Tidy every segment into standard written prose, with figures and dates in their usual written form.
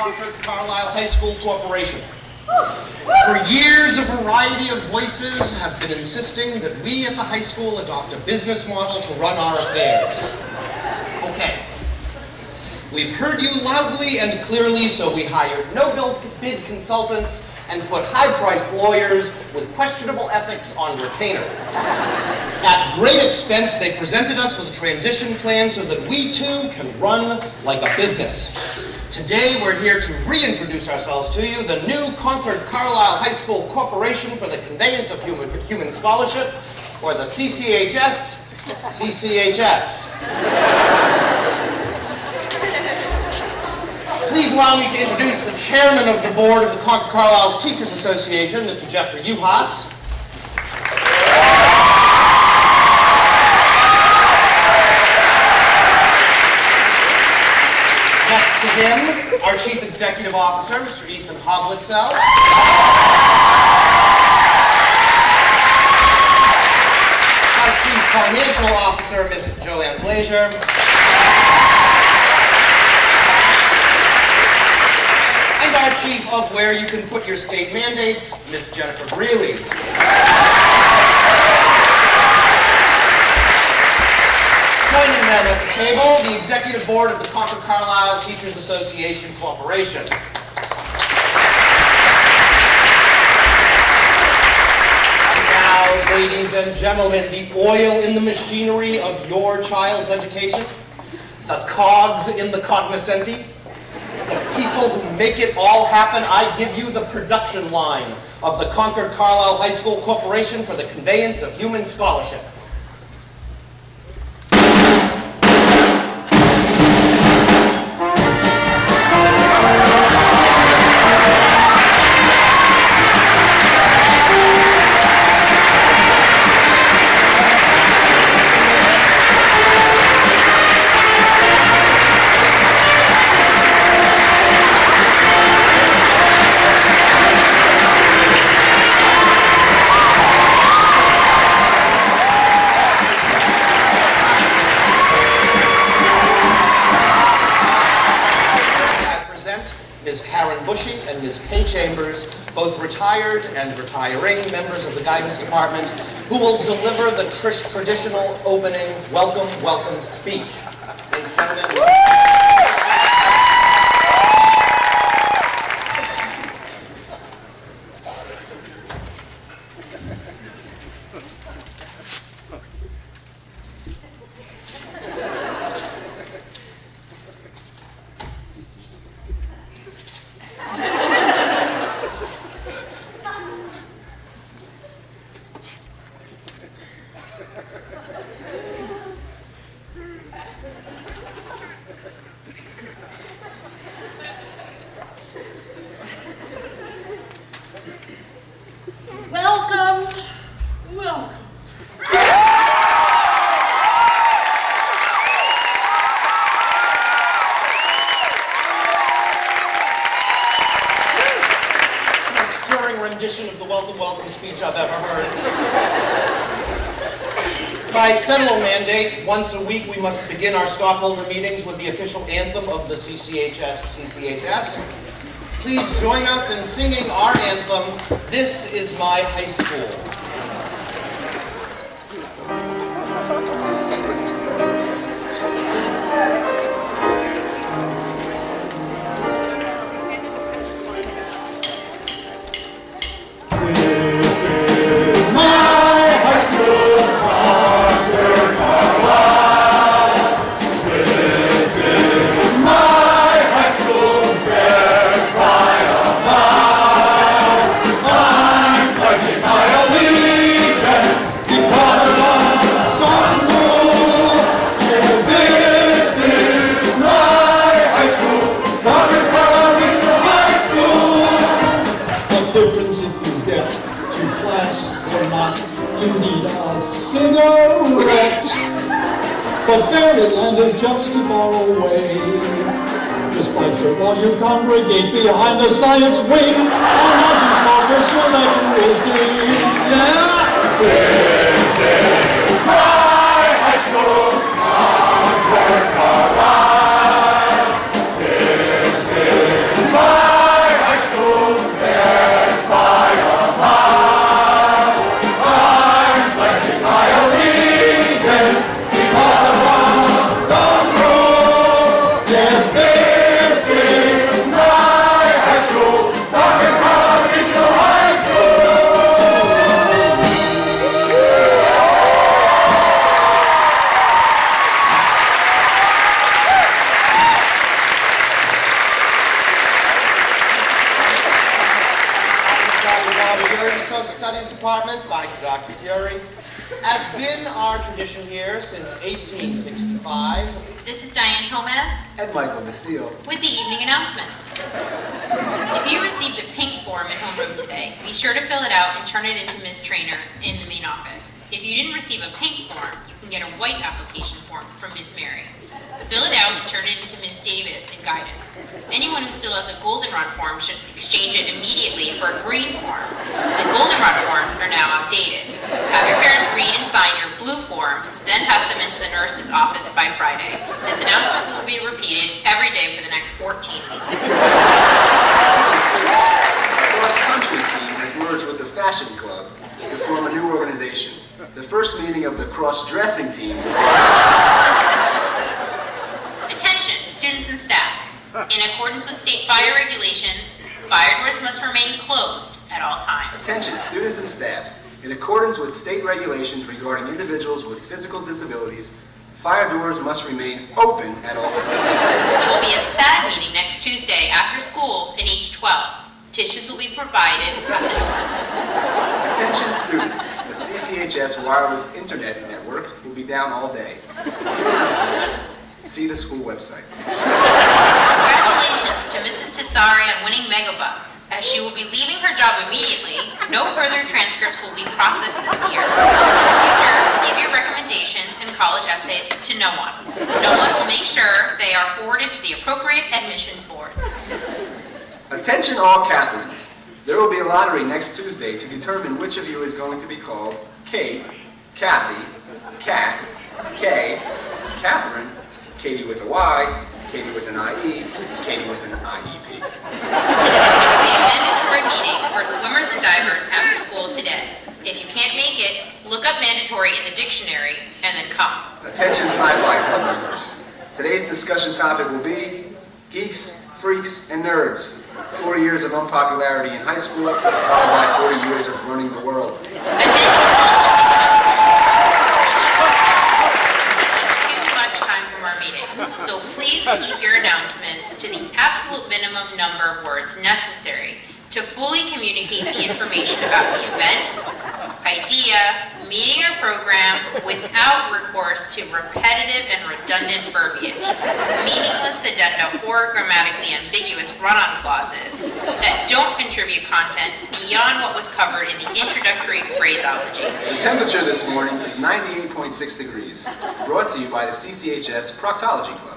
Concord Carlisle High School Corporation. For years, a variety of voices have been insisting that we at the high school adopt a business model to run our affairs. Okay. We've heard you loudly and clearly, so we hired no-bid consultants and put high-priced lawyers with questionable ethics on retainer. At great expense, they presented us with a transition plan so that we too can run like a business. Today, we're here to reintroduce ourselves to you, the new Concord Carlisle High School Corporation for the Conveyance of Human Scholarship, or the CCHS. CCHS. Please allow me to introduce the chairman of the board of the Concord Carlisle Teachers Association, Mr. Jeffrey Uhas. Next to him, our chief executive officer, Mr. Ethan Hoblitzel. Our chief financial officer, Ms. Joanne Glazier. And our chief of where you can put your state mandates, Ms. Jennifer Greeley. Joining them at the table, the executive board of the Concord Carlisle Teachers Association Corporation. And now, ladies and gentlemen, the oil in the machinery of your child's education, the cogs in the cognoscenti, the people who make it all happen. I give you the production line of the Concord Carlisle High School Corporation for the Conveyance of Human Scholarship. Both retired and retiring members of the guidance department, who will deliver the traditional opening welcome speech. Ladies and gentlemen. Of the welcome speech I've ever heard. By federal mandate, once a week we must begin our stockholder meetings with the official anthem of the CCHS. Please join us in singing our anthem, This Is My High School. But fairyland is just too far away. Despite your while you congregate behind the science wing, I'll have you small so that you will see. Yeah! This is my high school, Concord Carlisle. This is my Now, here in the Social Studies Department by Dr. Fury. As been our tradition here since 1865. This is Diane Tomaz And Michael Basile. with the evening announcements. If you received a pink form at homeroom today, be sure to fill it out and turn it into Ms. Trainer in the main office. If you didn't receive a pink form, you can get a white application form from Ms. Mary. Fill it out and turn it into Ms. Davis in guidance. Anyone who still has a goldenrod form should exchange it immediately for a green form. The goldenrod forms are now outdated. Have your parents read and sign your blue forms, then pass them into the nurse's office by Friday. This announcement will be repeated every day for the next 14 weeks. Attention students, the cross-country team has merged with the fashion club to form a new organization. The first meeting of the cross-dressing team. Attention, students and staff. In accordance with state fire regulations, fire doors must remain closed at all times. Attention students and staff, in accordance with state regulations regarding individuals with physical disabilities, fire doors must remain open at all times. There will be a SAD meeting next Tuesday after school in H12. Tissues will be provided at the door. Attention students, the CCHS wireless internet network will be down all day. For further information, see the school website. Congratulations to Mrs. Tessari on winning Megabucks. As she will be leaving her job immediately, no further transcripts will be processed this year. In the future, give your recommendations and college essays to no one. No one will make sure they are forwarded to the appropriate admissions boards. Attention all Catherines. There will be a lottery next Tuesday to determine which of you is going to be called Kate, Kathy, Kat, Kay, Catherine, Katie with a Y, Katie with an IE, Katie with an IEP. There will be a mandatory meeting for swimmers and divers after school today. If you can't make it, look up mandatory in the dictionary and then come. Attention Sci-Fi Club members. Today's discussion topic will be geeks, freaks, and nerds. 40 years of unpopularity in high school, followed by 40 years of running the world. Attention all too much time from our meetings, so please keep your announcements to the absolute minimum number of words necessary to fully communicate the information about the event, idea, meeting, or program without recourse to repetitive and redundant verbiage, meaningless addenda or grammatically ambiguous run-on clauses that don't contribute content beyond what was covered in the introductory phraseology. The temperature this morning is 98.6 degrees, brought to you by the CCHS Proctology Club.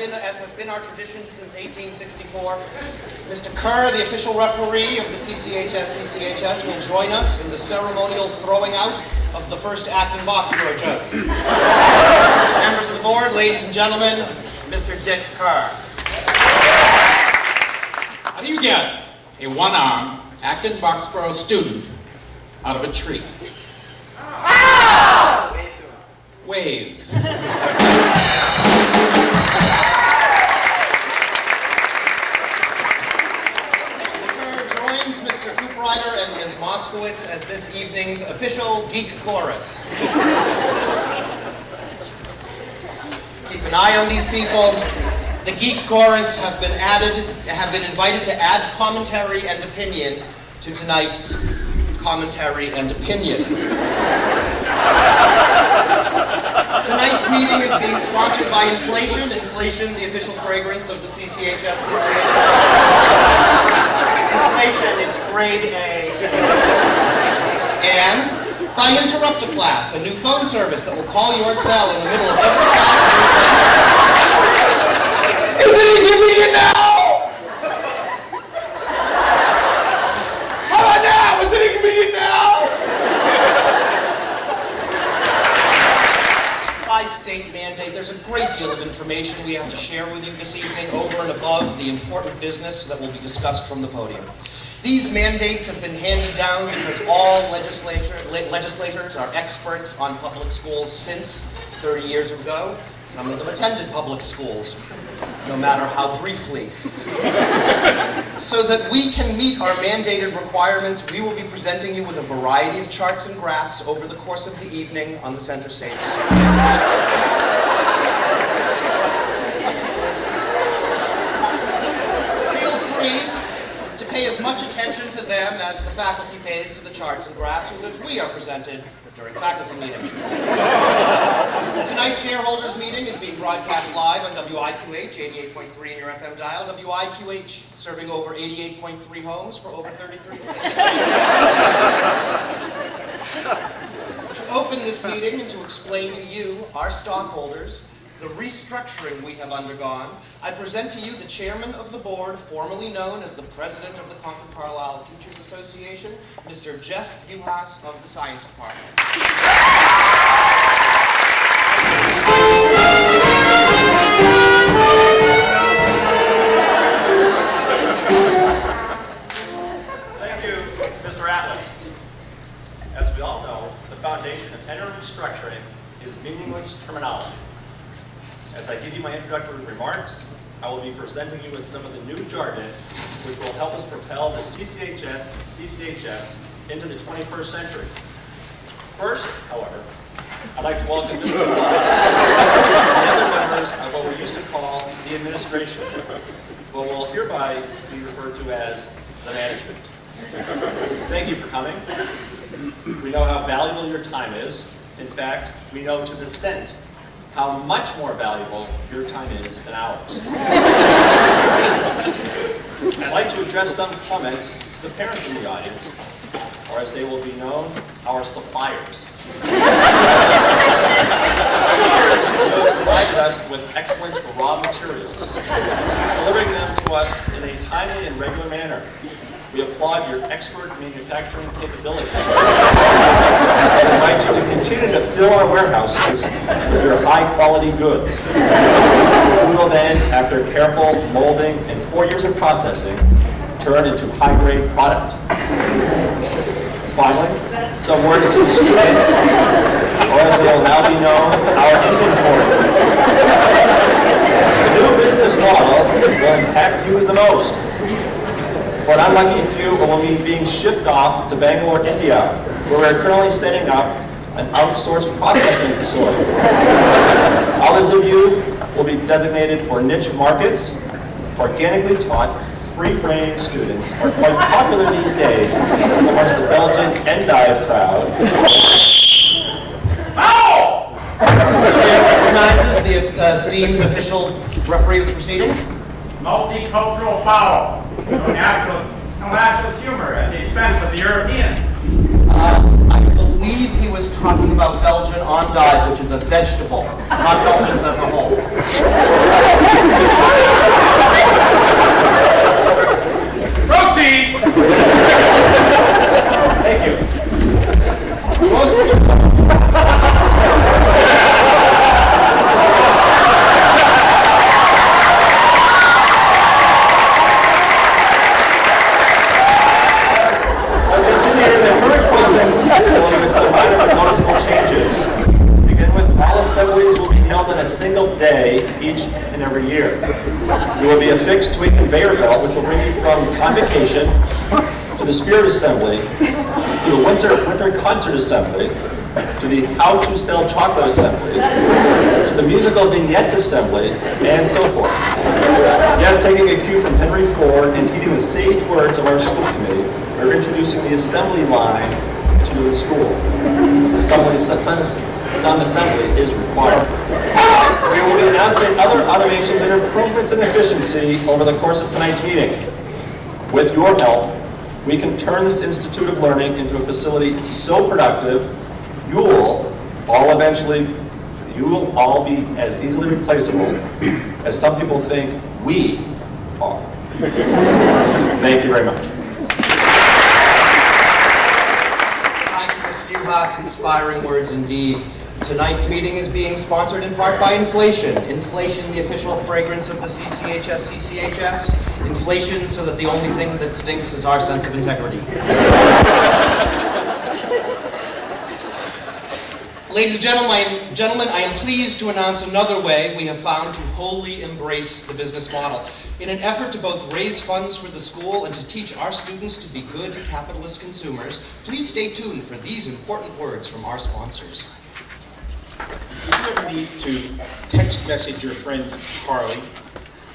As has been our tradition since 1864, Mr. Kerr, the official referee of the CCHS, will join us in the ceremonial throwing out of the first act in Boxborough joke. Members of the board, ladies and gentlemen, Mr. Dick Kerr. How do you get a one-armed Acton Boxborough student out of a tree? Wave. And Ms. Moskowitz as this evening's official geek chorus. Keep an eye on these people. The geek chorus have been invited to add commentary and opinion to tonight's commentary and opinion. Tonight's meeting is being sponsored by Inflation, the official fragrance of the CCHS. Inflation, it's grade A. And by Interrupt-A-Class, a new phone service that will call your cell in the middle of every class. Is it inconvenient now? How about now? Is it inconvenient now? By state mandate, there's a great deal of information we have to share with you this evening over and above the important business that will be discussed from the podium. These mandates have been handed down because all legislators are experts on public schools since 30 years ago. Some of them attended public schools, no matter how briefly. So that we can meet our mandated requirements, we will be presenting you with a variety of charts and graphs over the course of the evening on the center stage. Feel free to pay as much attention to them as the faculty pays to the charts and graphs with which we are presented during faculty meetings. Tonight's shareholders meeting is being broadcast live on WIQH 88.3 in your FM dial. WIQH serving over 88.3 homes for over 33 days. To open this meeting and to explain to you, our stockholders, the restructuring we have undergone, I present to you the chairman of the board, formerly known as the president of the Concord Carlisle Teachers Association, Mr. Jeff Uhas of the Science Department. Thank you, Mr. Atlas. As we all know, the foundation of any restructuring is meaningless terminology. As I give you my introductory remarks, I will be presenting you with some of the new jargon which will help us propel the CCHS into the 21st century. First, however, I'd like to welcome Mr. Follies and the other members of what we used to call the administration, what will hereby be referred to as the management. Thank you for coming. We know how valuable your time is. In fact, we know to the cent how much more valuable your time is than ours. I'd like to address some comments to the parents in the audience, or as they will be known, our suppliers. For years, you have provided us with excellent raw materials, delivering them to us in a timely and regular manner. We applaud your expert manufacturing capabilities and invite you to continue to fill our warehouses with your high-quality goods, which we will then, after careful molding and 4 years of processing, turn into high-grade product. Finally, some words to the students, or as they will now be known, our inventory. The new business model will impact you the most. For an unlucky few, it will mean being shipped off to Bangalore, India, where we are currently setting up an outsourced processing facility. Others of you will be designated for niche markets. Organically taught, free-range students are quite popular these days amongst the Belgian Endive crowd. Chair recognizes the esteemed official referee of the proceedings. Multicultural foul. No natural humor at the expense of the European. I believe he was talking about Belgian endive, which is a vegetable, not Belgians as a whole. Proceed! Thank you. Day each and every year. You will be affixed to a conveyor belt which will bring you from convocation to the Spirit Assembly, to the Winter Concert Assembly, to the How to Sell Chocolate Assembly, to the Musical Vignettes Assembly, and so forth. Yes, taking a cue from Henry Ford and heeding the sage words of our school committee, we're introducing the assembly line to the school. Some assembly is required. We will be announcing other automations and improvements in efficiency over the course of tonight's meeting. With your help, we can turn this Institute of Learning into a facility so productive, you will all be as easily replaceable as some people think we are. Thank you very much. Thank you, Mr. Uhas. Inspiring words indeed. Tonight's meeting is being sponsored in part by inflation. Inflation, the official fragrance of the CCHS. Inflation, so that the only thing that stinks is our sense of integrity. Ladies and gentlemen, I am pleased to announce another way we have found to wholly embrace the business model. In an effort to both raise funds for the school and to teach our students to be good capitalist consumers, please stay tuned for these important words from our sponsors. Would you ever need to text message your friend Carly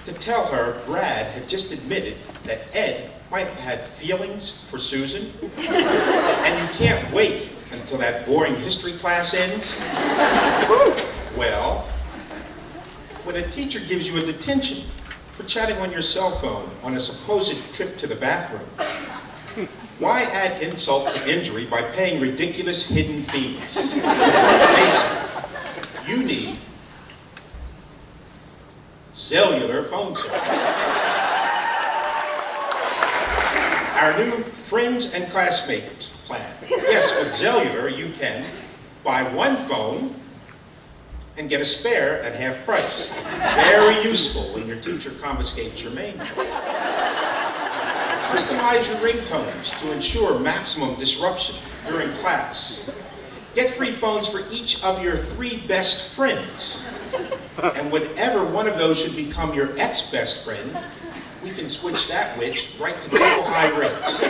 to tell her Brad had just admitted that Ed might have had feelings for Susan, and you can't wait until that boring history class ends? Well, when a teacher gives you a detention for chatting on your cell phone on a supposed trip to the bathroom, why add insult to injury by paying ridiculous hidden fees? Face it, you need cellular phone service. Our new friends and classmates plan. Yes, with cellular you can buy one phone and get a spare at half price. Very useful when your teacher confiscates your main phone. Customize your ringtones to ensure maximum disruption during class. Get free phones for each of your 3 best friends. And whenever one of those should become your ex-best friend, we can switch that witch right to double high rates.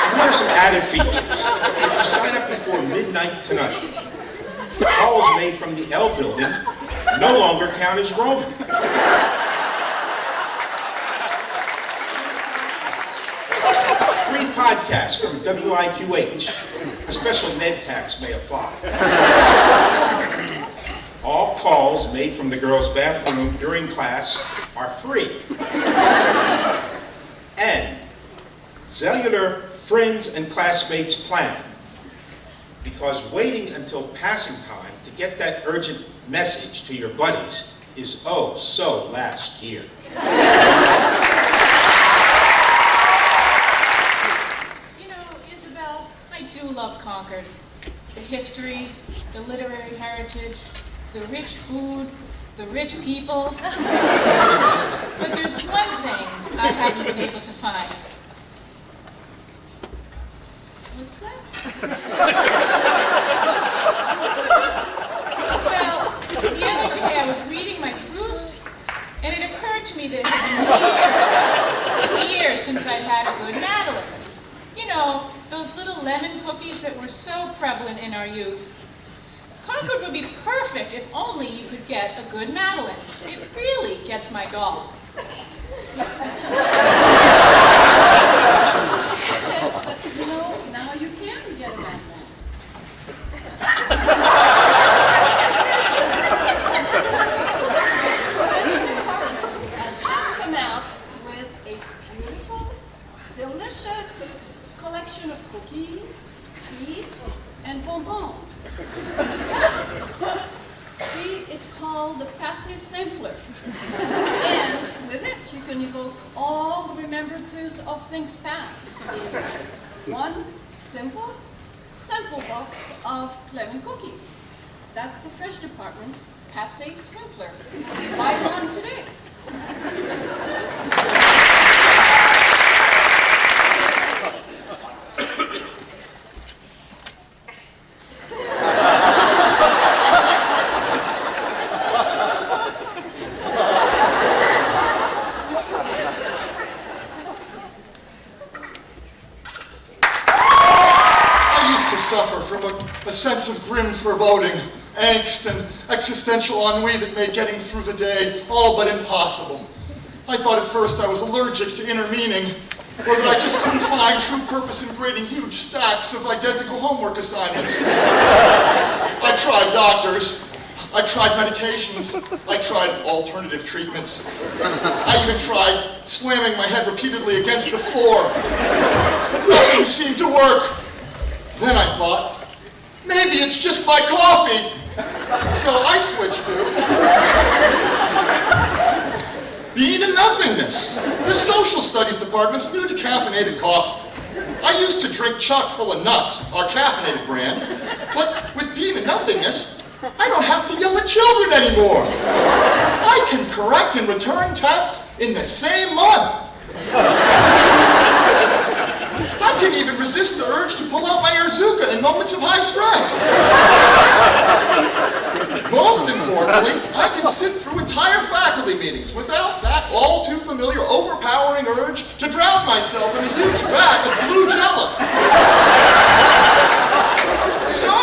And here are some added features. If you sign up before midnight tonight, calls made from the L building no longer count as roaming. Free podcast from WIQH. A special Ned tax may apply. All calls made from the girls' bathroom during class are free. And cellular friends and classmates plan, because waiting until passing time to get that urgent message to your buddies is oh so last year. You know, Isabel, I do love Concord. The history, the literary heritage, the rich food, the rich people. But there's one thing I haven't been able to find. What's that? Well, the other day I was reading my Proust, and it occurred to me that it had been years since I'd had a good Madeleine. You know, those little lemon cookies that were so prevalent in our youth. Concord would be perfect if only you could get a good Madeleine. It really gets my gall. Yes, but you know, now you can get a Madeleine. Has just come out with a beautiful, delicious collection of cookies, treats, and bonbons. See, it's called the Passé Simpler. And with it, you can evoke all the remembrances of things past in one simple box of lemon cookies. That's the fresh department's Passé Simpler. Buy one today. A sense of grim foreboding, angst, and existential ennui that made getting through the day all but impossible. I thought at first I was allergic to inner meaning, or that I just couldn't find true purpose in grading huge stacks of identical homework assignments. I tried doctors, I tried medications, I tried alternative treatments. I even tried slamming my head repeatedly against the floor, but nothing seemed to work. Then I thought, maybe it's just my coffee. So I switched to being a nothingness. The social studies department's new to caffeinated coffee. I used to drink chock full of nuts, our caffeinated brand, but with being a nothingness, I don't have to yell at children anymore. I can correct and return tests in the same month. I can even resist the urge to pull out my Erzuka in moments of high stress. Most important, Fortunately, I can sit through entire faculty meetings without that all too familiar, overpowering urge to drown myself in a huge vat of blue jello. So,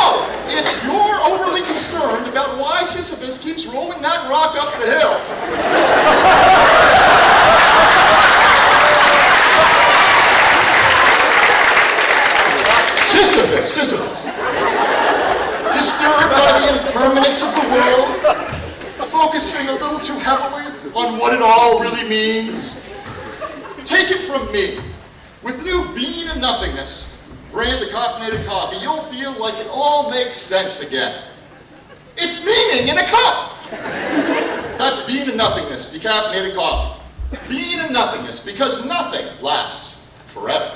if you're overly concerned about why Sisyphus keeps rolling that rock up the hill, Sisyphus. Disturbed by the impermanence of the world, focusing a little too heavily on what it all really means. Take it from me, with new bean and nothingness, brand decaffeinated coffee, you'll feel like it all makes sense again. It's meaning in a cup. That's bean and nothingness, decaffeinated coffee. Bean and nothingness, because nothing lasts forever.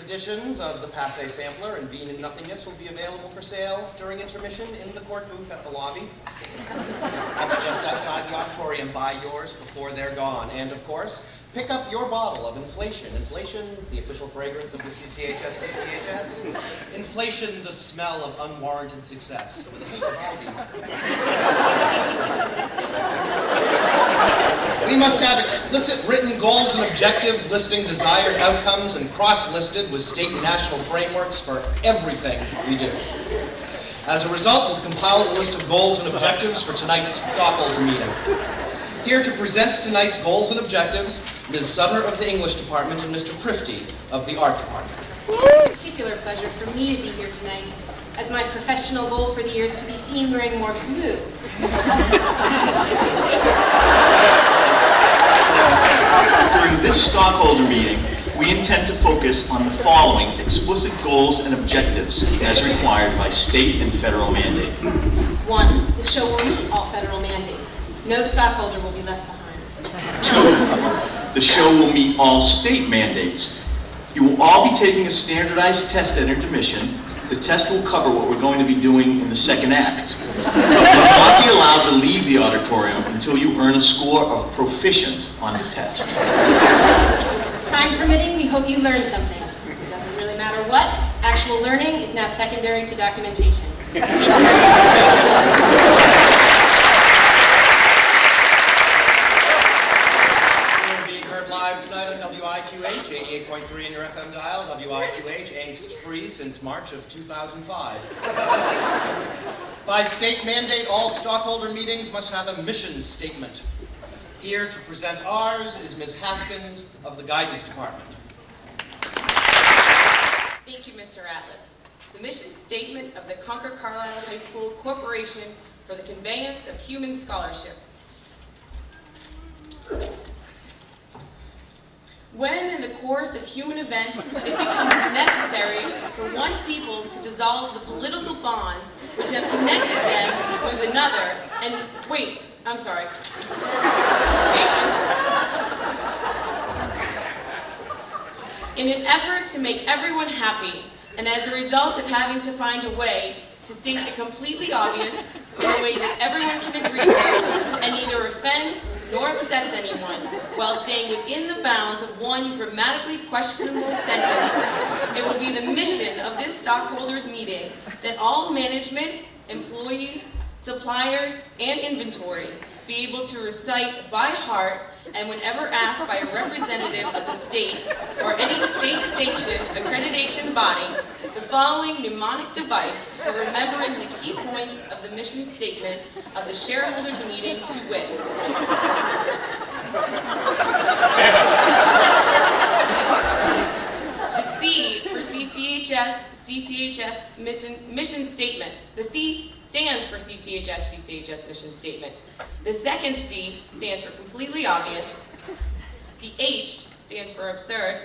Editions of the Passe Sampler and Bean and Nothingness will be available for sale during intermission in the court booth at the lobby. That's just outside the auditorium. Buy yours before they're gone. And of course, pick up your bottle of Inflation. Inflation, the official fragrance of the CCHS. Inflation, the smell of unwarranted success. With a hint of Aldi. We must have explicit written goals and objectives listing desired outcomes and cross-listed with state and national frameworks for everything we do. As a result, we've compiled a list of goals and objectives for tonight's stockholder meeting. Here to present tonight's goals and objectives, Ms. Sutter of the English Department and Mr. Prifty of the Art Department. It's a particular pleasure for me to be here tonight, as my professional goal for the year is to be seen wearing more blue. During this stockholder meeting, we intend to focus on the following explicit goals and objectives as required by state and federal mandate. 1. The show will meet all federal mandates. No stockholder will be left behind. 2. The show will meet all state mandates. You will all be taking a standardized test at intermission. The test will cover what we're going to be doing in the second act. You will not be allowed to leave the auditorium until you earn a score of proficient on the test. Time permitting, we hope you learned something. It doesn't really matter what. Actual learning is now secondary to documentation. We are being heard live tonight on WIQH, 88.3 in your FM dial. WIQH, angst-free since March of 2005. By state mandate, all stockholder meetings must have a mission statement. Here to present ours is Ms. Haskins of the Guidance Department. Thank you, Mr. Atlas. The mission statement of the Concord Carlisle High School Corporation for the Conveyance of Human Scholarship. When in the course of human events it becomes necessary for one people to dissolve the political bonds which have connected them with another, and wait, I'm sorry. In an effort to make everyone happy, and as a result of having to find a way to state the completely obvious in a way that everyone can agree with, and neither offends nor upsets anyone, while staying within the bounds of one grammatically questionable sentence, it will be the mission of this stockholders meeting that all management, employees, suppliers, and inventory be able to recite by heart, and whenever asked by a representative of the state or any state-sanctioned accreditation body, the following mnemonic device for remembering the key points of the mission statement of the shareholders meeting to wit. The C for CCHS mission statement. The C stands for CCHS mission statement. The second C stands for completely obvious. The H stands for absurd.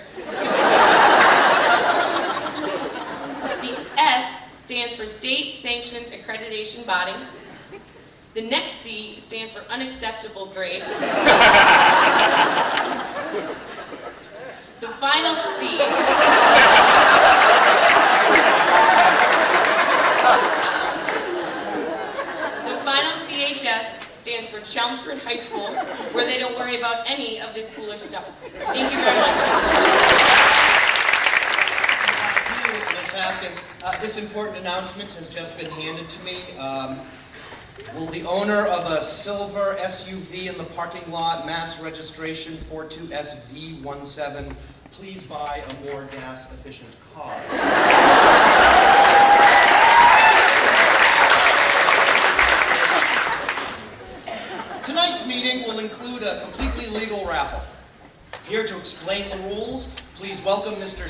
The S stands for state-sanctioned accreditation body. The next C stands for unacceptable grade. The final C CHS stands for Chelmsford High School, where they don't worry about any of this foolish stuff. Thank you very much. Haskins. This important announcement has just been handed to me. Will the owner of a silver SUV in the parking lot, mass registration 42SV17, please buy a more gas-efficient car? Tonight's meeting will include a completely legal raffle. Here to explain the rules, please welcome Mr.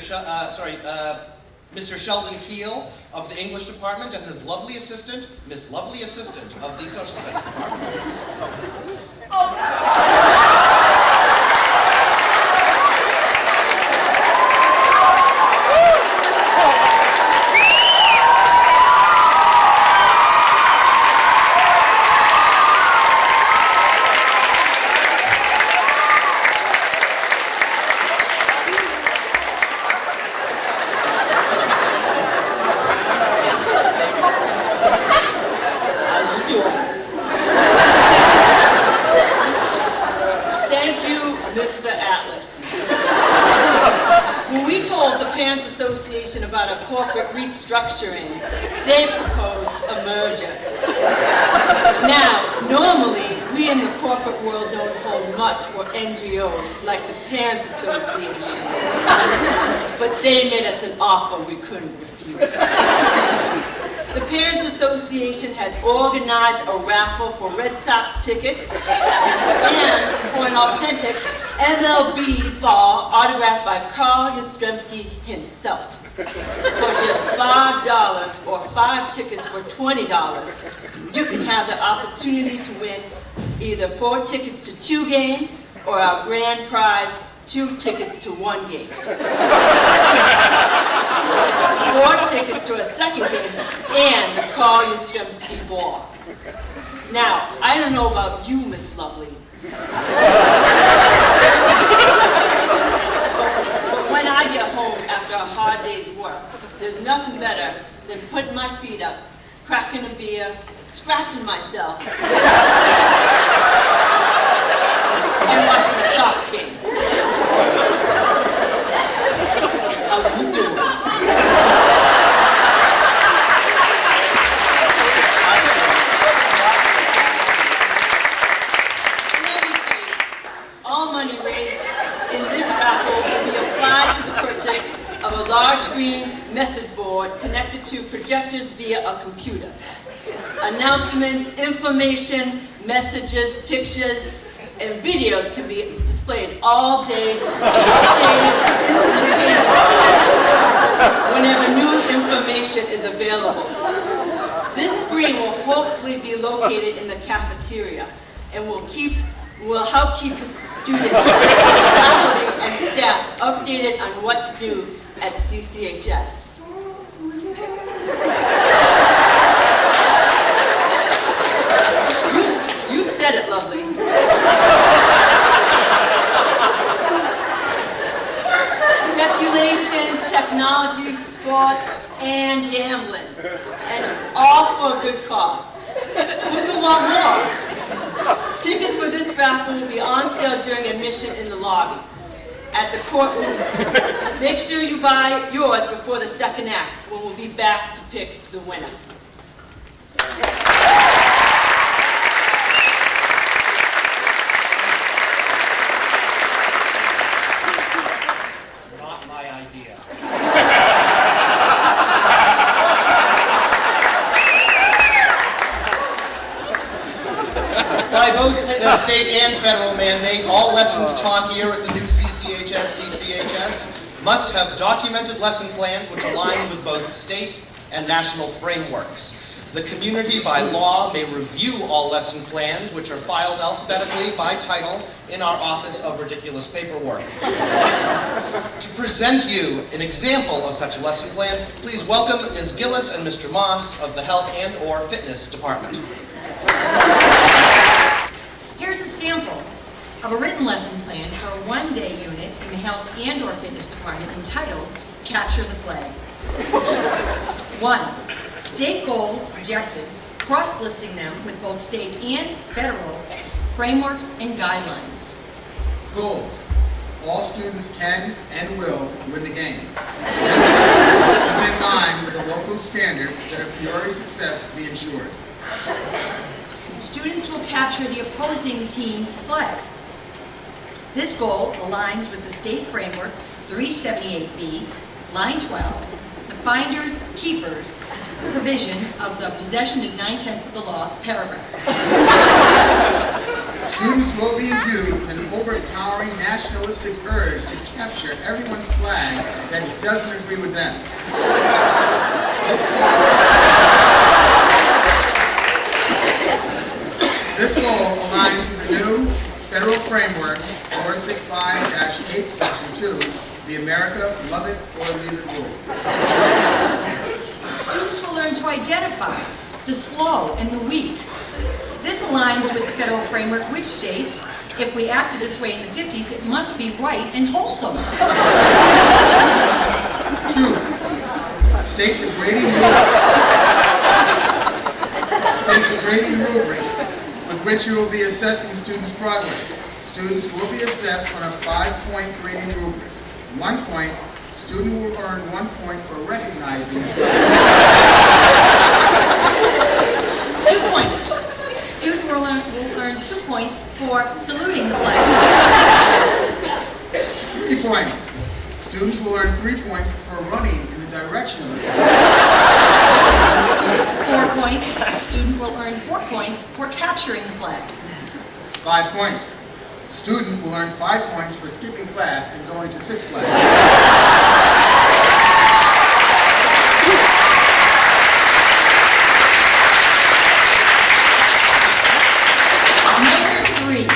Sheldon Keel of the English Department and his lovely assistant, Miss Lovely Assistant of the Social Studies Department. About a corporate restructuring, they propose a merger. Now, normally, we in the corporate world don't hold much for NGOs like the Parents Association, but they made us an offer we couldn't refuse. The Parents Association has organized a raffle for Red Sox tickets and for an authentic MLB ball autographed by Carl Yastrzemski himself. For just $5 or 5 tickets for $20, you can have the opportunity to win either 4 tickets to 2 games or our grand prize, 2 tickets to 1 game. 4 tickets to a second game and the Carl Yastrzemski ball. Now, I don't know about you, Miss Lovely, but when I get home after a hard day's work, there's nothing better than putting my feet up, cracking a beer, scratching myself, and watching a Sox game. How you doing? All money raised in this raffle will be applied to the purchase of a large screen message board connected to projectors via a computer. Announcements, information, messages, pictures, and videos can be displayed all day, whenever new information is available. This screen will hopefully be located in the cafeteria and will help keep the students, faculty, and staff updated on what's new at CCHS. You said it, Lovely. Speculation, technology, sports, and gambling. And all for a good cause. Who could want more? Tickets for this raffle will be on sale during admission in the lobby. At the courtrooms. Make sure you buy yours before the second act, when we'll be back to pick the winner. Not my idea. By both the state and federal mandate, all lessons taught here at the new CCHS must have documented lesson plans which align with both state and national frameworks. The community, by law, may review all lesson plans, which are filed alphabetically by title in our Office of Ridiculous Paperwork. To present you an example of such a lesson plan, please welcome Ms. Gillis and Mr. Moss of the Health and/or Fitness Department. Here's a sample of a written lesson plan for a one-day unit in the Health and/or Fitness Department entitled Capture the Flag. 1. State goals, objectives, cross-listing them with both state and federal frameworks and guidelines. Goals. All students can and will win the game. is in line with the local standard that a Peoria success be ensured. Students will capture the opposing team's flag. This goal aligns with the state framework 378B, line 12, the finders, keepers provision of the possession is 9/10 of the law paragraph. Students will be imbued with an overpowering nationalistic urge to capture everyone's flag that doesn't agree with them. This goal aligns with the new federal framework 465-8, section 2, the America Love It or Leave It rule. Students will learn to identify the slow and the weak. This aligns with the federal framework which states, if we acted this way in the 50s, it must be right and wholesome. 2, state the grading rubric with which you will be assessing students' progress. Students will be assessed on a 5-point grading rubric. 1 point, student will earn 1 point for recognizing. 2 points. Student will earn 2 points for saluting the flag. 3 points. Students will earn 3 points for running in the direction of the flag. 4 points. Student will earn 4 points for capturing the flag. 5 points. Student will earn 5 points for skipping class and going to Six Flags. Number 3,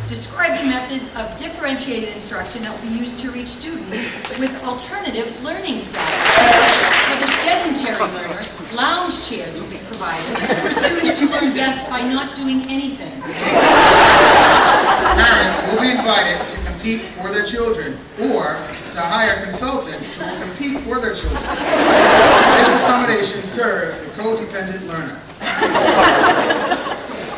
describe the methods of differentiated instruction that will be used to reach students with alternative learning styles. For the sedentary learner, lounge chairs will be provided for students who learn best by not doing anything. Parents will be invited to compete for their children or to hire consultants who will compete for their children. This accommodation serves the codependent learner.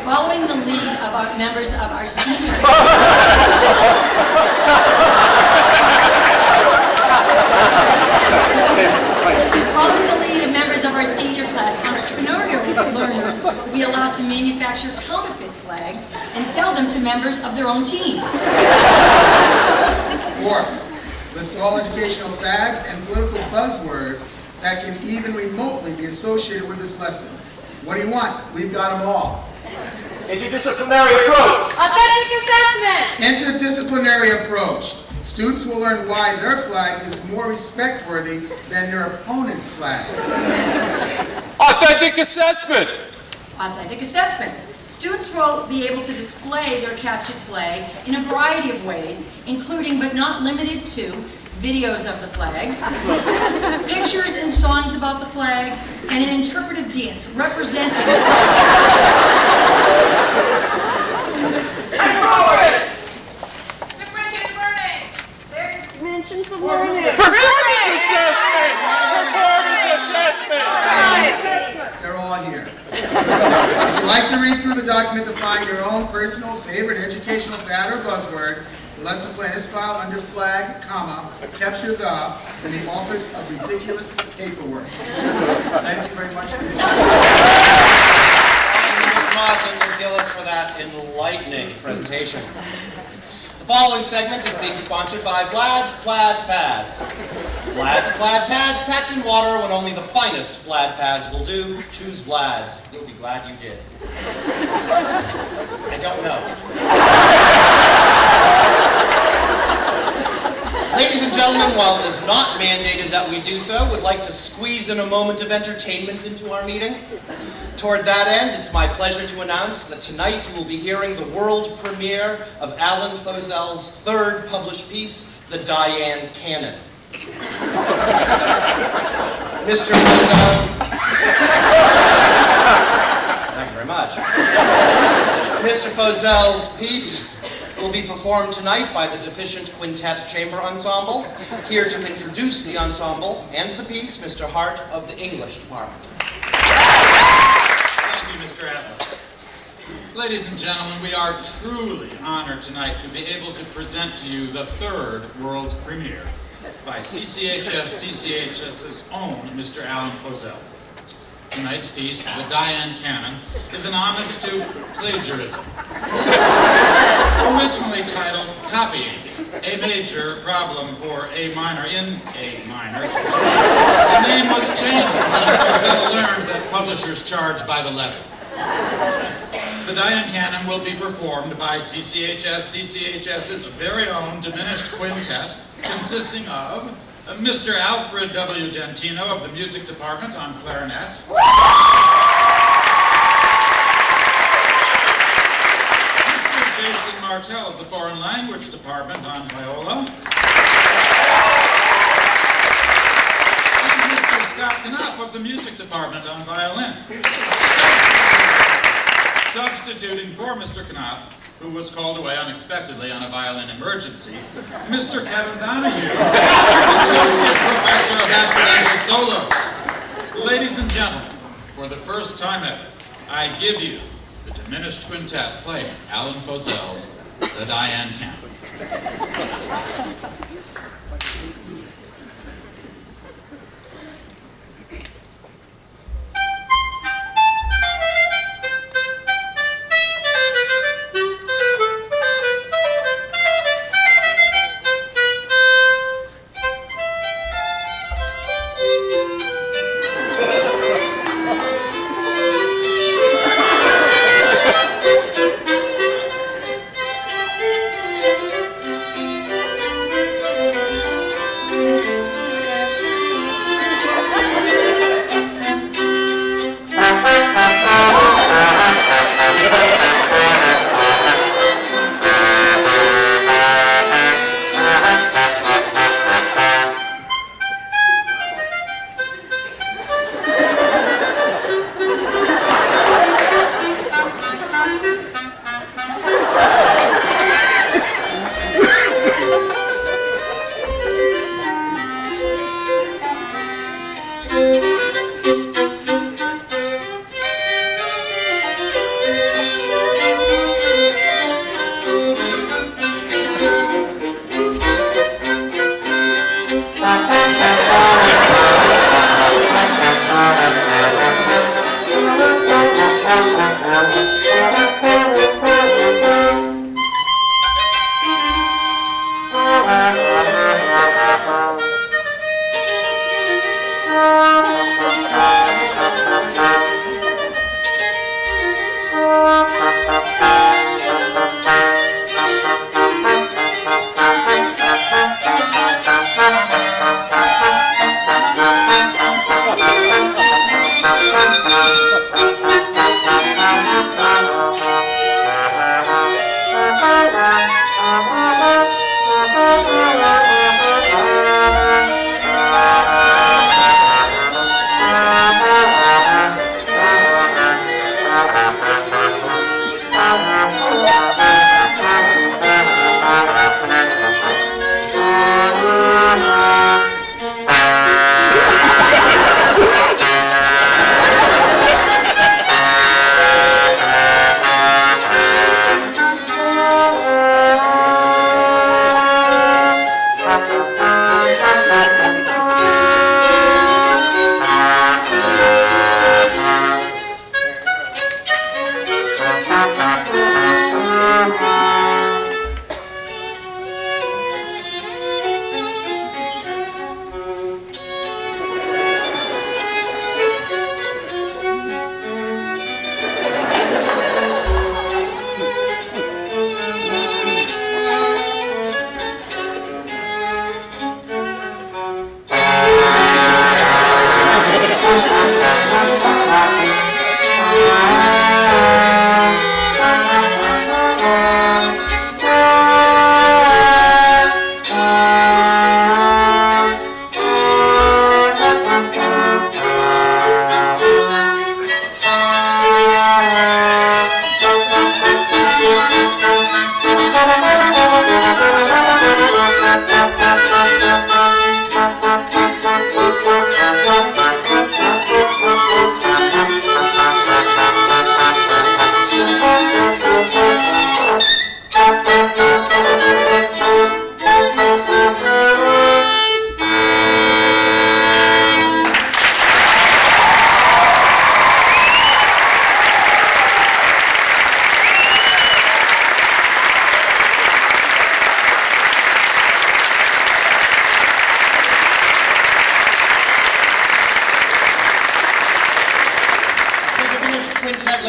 Following the lead of our members of our senior class, entrepreneurial learners will be allowed to manufacture counterfeit flags and sell them to members of their own team. 4, list all educational fads and political buzzwords that can even remotely be associated with this lesson. What do you want? We've got them all. Interdisciplinary approach. Authentic assessment. Interdisciplinary approach. Students will learn why their flag is more respect-worthy than their opponent's flag. Authentic assessment. Authentic assessment. Students will be able to display their captured flag in a variety of ways, including but not limited to videos of the flag, pictures and songs about the flag, and an interpretive dance representing the flag. Differentiated learning. Dimensions of learning. Performance assessment. Performance assessment. They're all here. If you'd like to read through the document to find your own personal favorite educational fad or buzzword, the lesson plan is filed under flag, comma, capture the, in the Office of Ridiculous Paperwork. Thank you very much for your attention. Thank you, Ms. Moss and Ms. Gillis, for that enlightening presentation. The following segment is being sponsored by Vlad's Plaid Pads. Vlad's Plaid Pads, packed in water when only the finest plaid pads will do. Choose Vlad's. You'll be glad you did. I don't know. Ladies and gentlemen, while it is not mandated that we do so, we'd like to squeeze in a moment of entertainment into our meeting. Toward that end, it's my pleasure to announce that tonight you will be hearing the world premiere of Alan Fozel's third published piece, The Diane Cannon. Mr. Fozel. Thank you very much. Mr. Fozel's piece will be performed tonight by the Deficient Quintet Chamber Ensemble. Here to introduce the ensemble and the piece, Mr. Hart of the English Department. Thank you, Mr. Atlas. Ladies and gentlemen, we are truly honored tonight to be able to present to you the third world premiere by CCHS's own Mr. Alan Fozell. Tonight's piece, The Diane Canon, is an homage to plagiarism. Originally titled Copying, a Major Problem for A Minor in A Minor, the name was changed when Fozell learned that publishers charge by the letter. The Diane Canon will be performed by CCHS's very own diminished quintet, consisting of Mr. Alfred W. Dentino of the music department on clarinet, Mr. Jason Martell of the foreign language department on viola, and Mr. Scott Knopf of the music department on violin. Substituting for Mr. Knopf, who was called away unexpectedly on a violin emergency, Mr. Kevin Donahue, Associate Professor of Accidental Solos. Ladies and gentlemen, for the first time ever, I give you the diminished quintet playing Alan Fozell's The Diane Canon.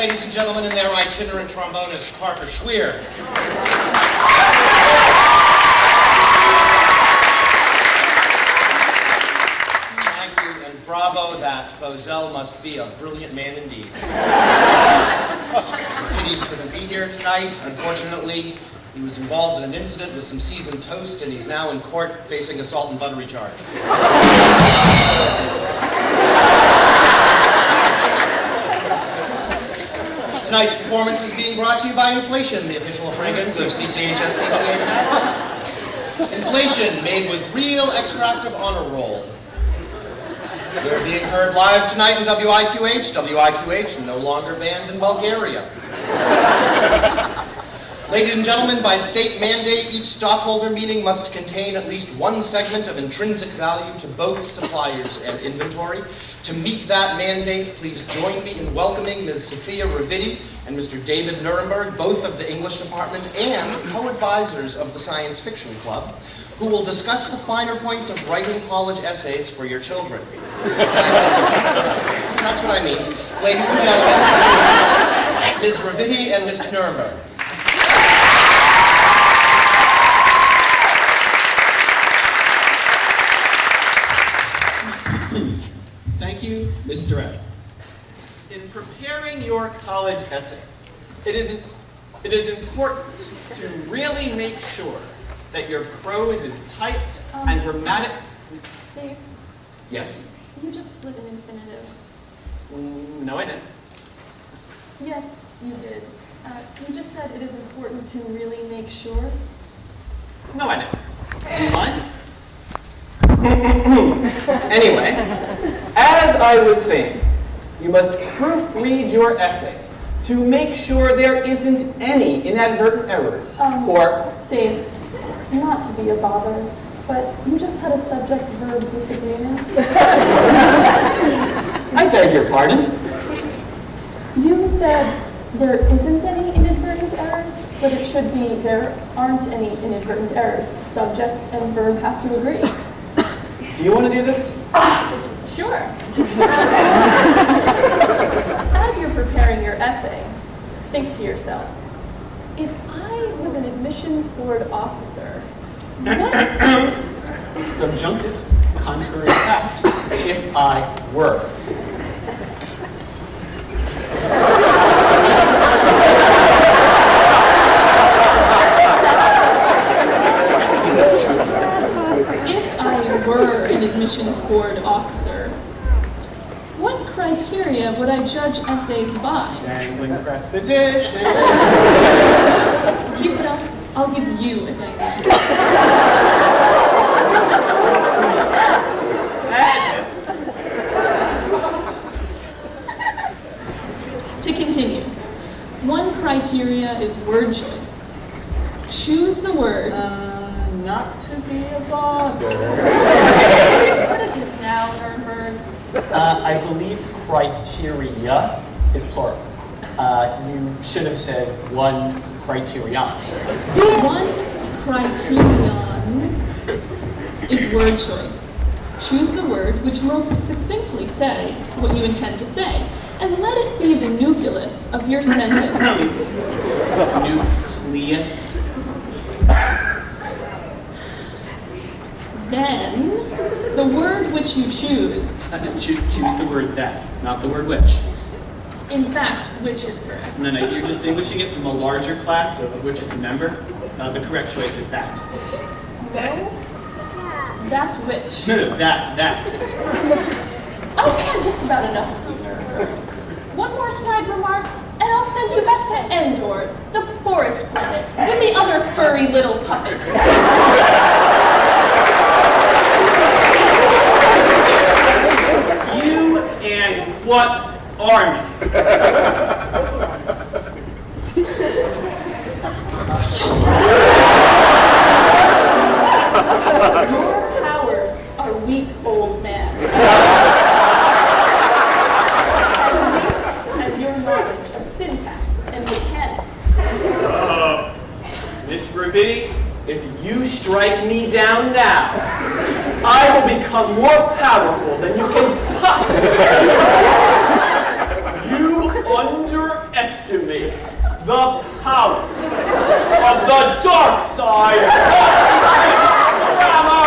ladies and gentlemen, and their itinerant trombonist, Parker Schweer. Thank you, and bravo, that Fozell must be a brilliant man indeed. It's a pity he couldn't be here tonight. Unfortunately, he was involved in an incident with some seasoned toast, and he's now in court facing assault and buttery charge. Tonight's performance is being brought to you by Inflation, the official fragrance of CCHS. Inflation, made with real extract of honor roll. We're being heard live tonight in WIQH. WIQH, no longer banned in Bulgaria. Ladies and gentlemen, by state mandate, each stockholder meeting must contain at least one segment of intrinsic value to both suppliers and inventory. To meet that mandate, please join me in welcoming Ms. Sophia Ravidi and Mr. David Nuremberg, both of the English department and co-advisors of the Science Fiction Club, who will discuss the finer points of writing college essays for your children. That's what I mean. Ladies and gentlemen, Ms. Ravidi and Mr. Nuremberg. Thank you, Mr. Evans. In preparing your college essay, it is important to really make sure that your prose is tight and dramatic. Dave? Yes? You just split an infinitive. No, I didn't. Yes, you did. You just said it is important to really make sure. No, I didn't. Do you mind? Anyway, as I was saying, you must proofread your essay to make sure there isn't any inadvertent errors or... Dave, not to be a bother, but you just had a subject-verb disagreement. I beg your pardon? You said there isn't any inadvertent errors, but it should be there aren't any inadvertent errors. Subject and verb have to agree. Do you want to do this? Sure. As you're preparing your essay, think to yourself, if I was an admissions board officer, what... Subjunctive, contrary fact, if I were. If I were an admissions board officer, what criteria would I judge essays by? Dangling preposition. Keep it up. I'll give you a dangling. To continue, one criteria is word choice. Choose the word. Not to be a bother. What is it now, Nuremberg? I believe criteria is plural. You should have said one criterion. One criterion is word choice. Choose the word which most succinctly says what you intend to say, and let it be the nucleus of your sentence. Nucleus. Then, the word which you choose. Choose the word that, not the word which. In fact, which is correct. No, you're distinguishing it from a larger class of which it's a member. The correct choice is that. No? That's which. No, that's that. I've had just about enough of you, Nuremberg. One more snide remark, and I'll send you back to Endor, the forest planet, with the other furry little puppets. You and what army? Your powers are weak, old man. As weak as your knowledge of syntax and mechanics. Miss Ravidi, if you strike me down now, I will become more powerful than you can possibly. You underestimate underestimate the power of the dark side of grammar.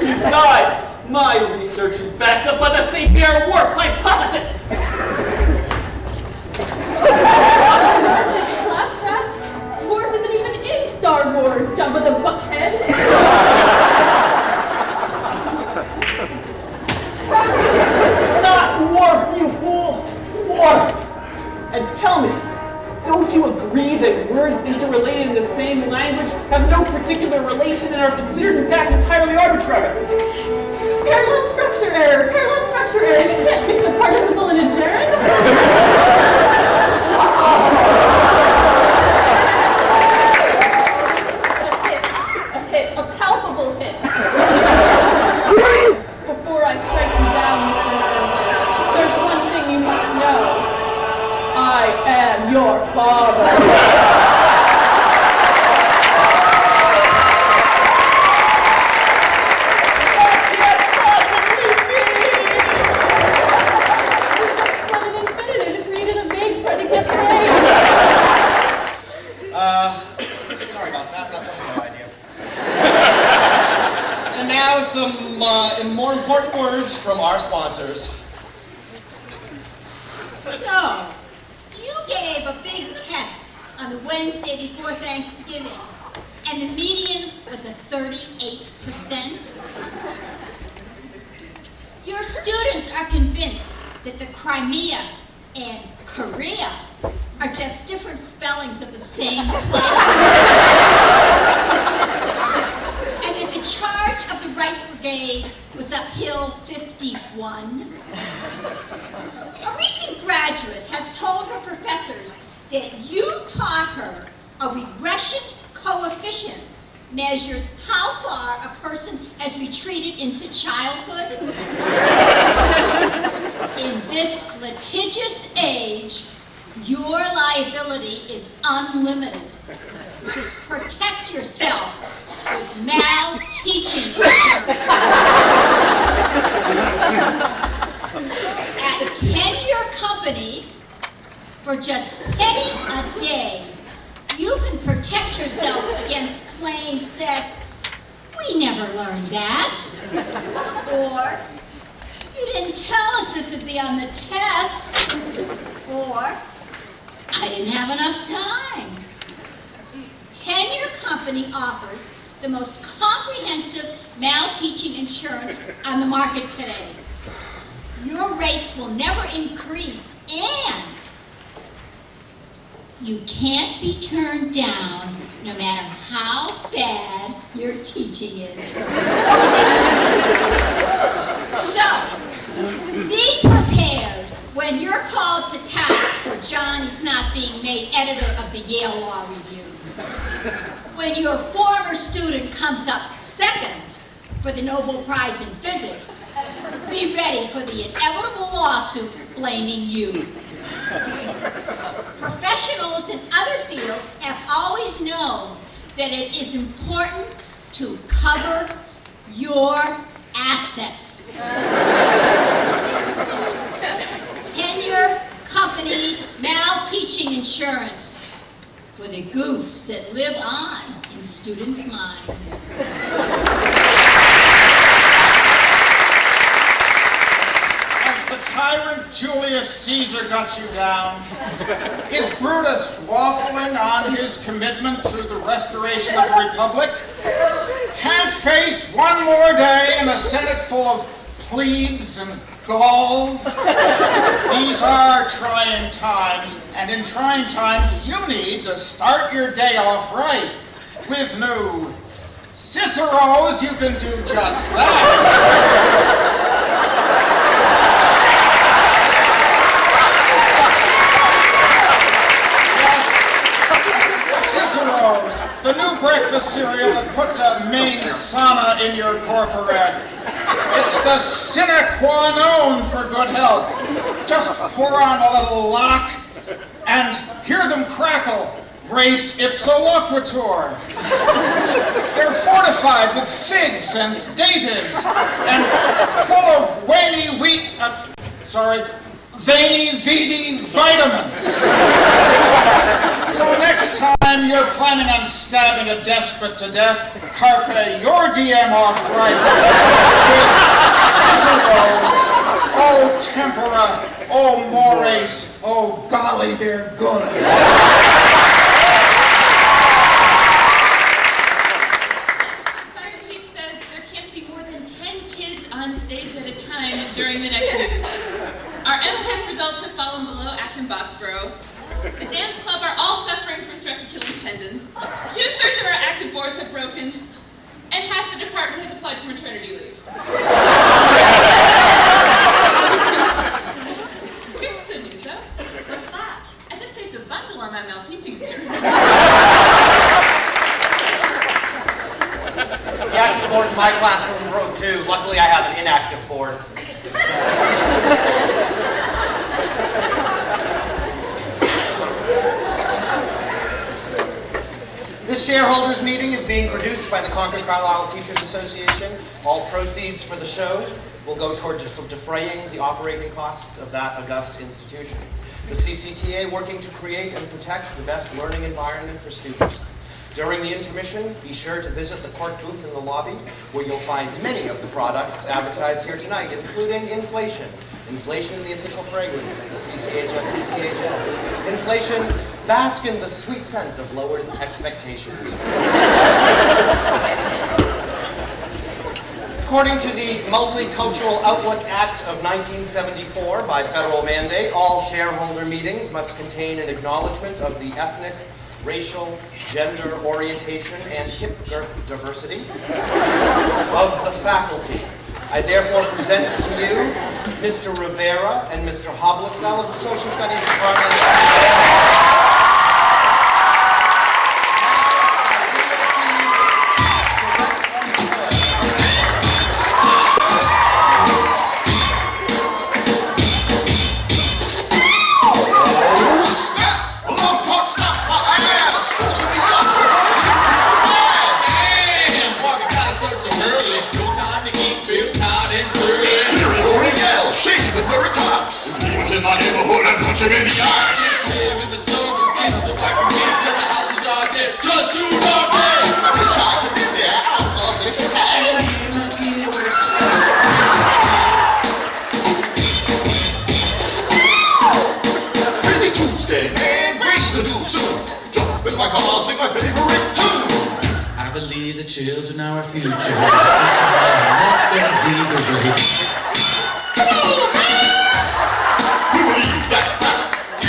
Besides, my research is backed up by the Sapir-Whorf hypothesis. Slapjack? Whorf isn't even in Star Wars, Jabba the Buckhead. Not Whorf, you fool! Whorf! And tell me, don't you agree that words interrelated in the same language have no particular relation and are considered in fact entirely arbitrary? Parallel structure error, parallel structure error. You can't mix a participle and a gerund. A palpable hit. Before I strike you down, Mr. Nuremberg, there's one thing you must know. I am your father. Sorry about that. That wasn't my idea. And now some more important words from our sponsors. So, you gave a big test on the Wednesday before Thanksgiving, and the median was a 38%. Your students are convinced that the Crimea and Korea are just different spellings of the same place. And that the charge of the right brigade was uphill 51. A recent graduate has told her professors that you taught her a regression coefficient measures how far a person has retreated into childhood. In this litigious age, your liability is unlimited. Protect yourself with mal-teaching insurance. At a 10-year company, for just pennies a day, you can protect yourself against claims that we never learned that, or you didn't tell us this would be on the test, or I didn't have enough time. 10-year company offers the most comprehensive mal-teaching insurance on the market today. Your rates will never increase, and you can't be turned down no matter how bad your teaching is. So, be prepared when you're called to task for Johnny's not being made editor of the Yale Law Review. When your former student comes up second for the Nobel Prize in Physics, be ready for the inevitable lawsuit blaming you. Professionals in other fields have always known that it is important to cover your assets. Tenure, company, mal-teaching insurance for the goofs that live on in students' minds. The tyrant Julius Caesar got you down? Is Brutus waffling on his commitment to the restoration of the Republic? Can't face one more day in a Senate full of plebes and Gauls? These are trying times, and in trying times you need to start your day off right. With new Ciceros, you can do just that. The new breakfast breakfast cereal that puts a main sauna in your corporate. It's the sine qua non for good health. Just pour on a little lock and hear them crackle. Grace ipso loquitur. They're fortified with figs and datives and full of veiny VD vitamins. So next time you're planning on stabbing a despot to death, carpe your DM off right with Cicero's, oh tempora, oh mores, oh golly, they're good. During the next musical. Our MCAS results have fallen below Acton Boxborough. The dance club are all suffering from stress Achilles tendons. 2/3 of our active boards have broken, and half the department has applied for maternity leave. Here's the news, though. What's that? I just saved a bundle on my malteaching insurance. The active board in my classroom broke too. Luckily, I have an inactive board. This shareholders meeting is being produced by the Concord Carlisle Teachers Association. All proceeds for the show will go toward defraying the operating costs of that august institution. The CCTA working to create and protect the best learning environment for students. During the intermission, be sure to visit the court booth in the lobby, where you'll find many of the products advertised here tonight, including Inflation. Inflation, the official fragrance of the CCHS. Inflation, bask in the sweet scent of lowered expectations. According to the Multicultural Outlook Act of 1974, by federal mandate, all shareholder meetings must contain an acknowledgement of the ethnic, racial, gender orientation, and hip diversity of the faculty. I therefore present to you Mr. Rivera and Mr. Hoblitzel of the Social Studies Department. Punch him in the eye. With the soul, kiss the white from me, cause the house is all dead. Just do not pay. I wish I could be there. I love this town. Crazy Tuesday, man, great to do soon. Jump in my car, sing my favorite tune. I believe the children are our future. Teach them let them lead the way. Come on, man! Who believes that?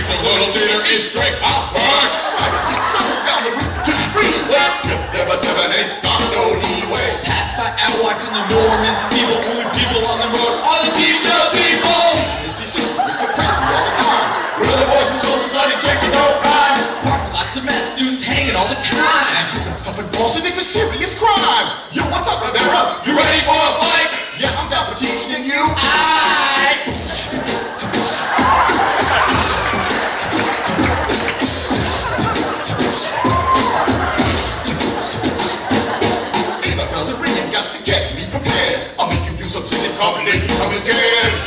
A little dinner is straight out work. I can see somewhere down the route to the freeway. If there was 7, 8, got no leeway. Pass by our watch in the Norman steeple. Only people on the road are the teacher people. It's so crazy all the time. Where the boys from social studies checking no crime. Parking lots of mess students hanging all the time. Stuff in Boston, it's a serious crime. Yo, what's up, Rivera? You ready for a fight? Yeah, I'm down for teaching you.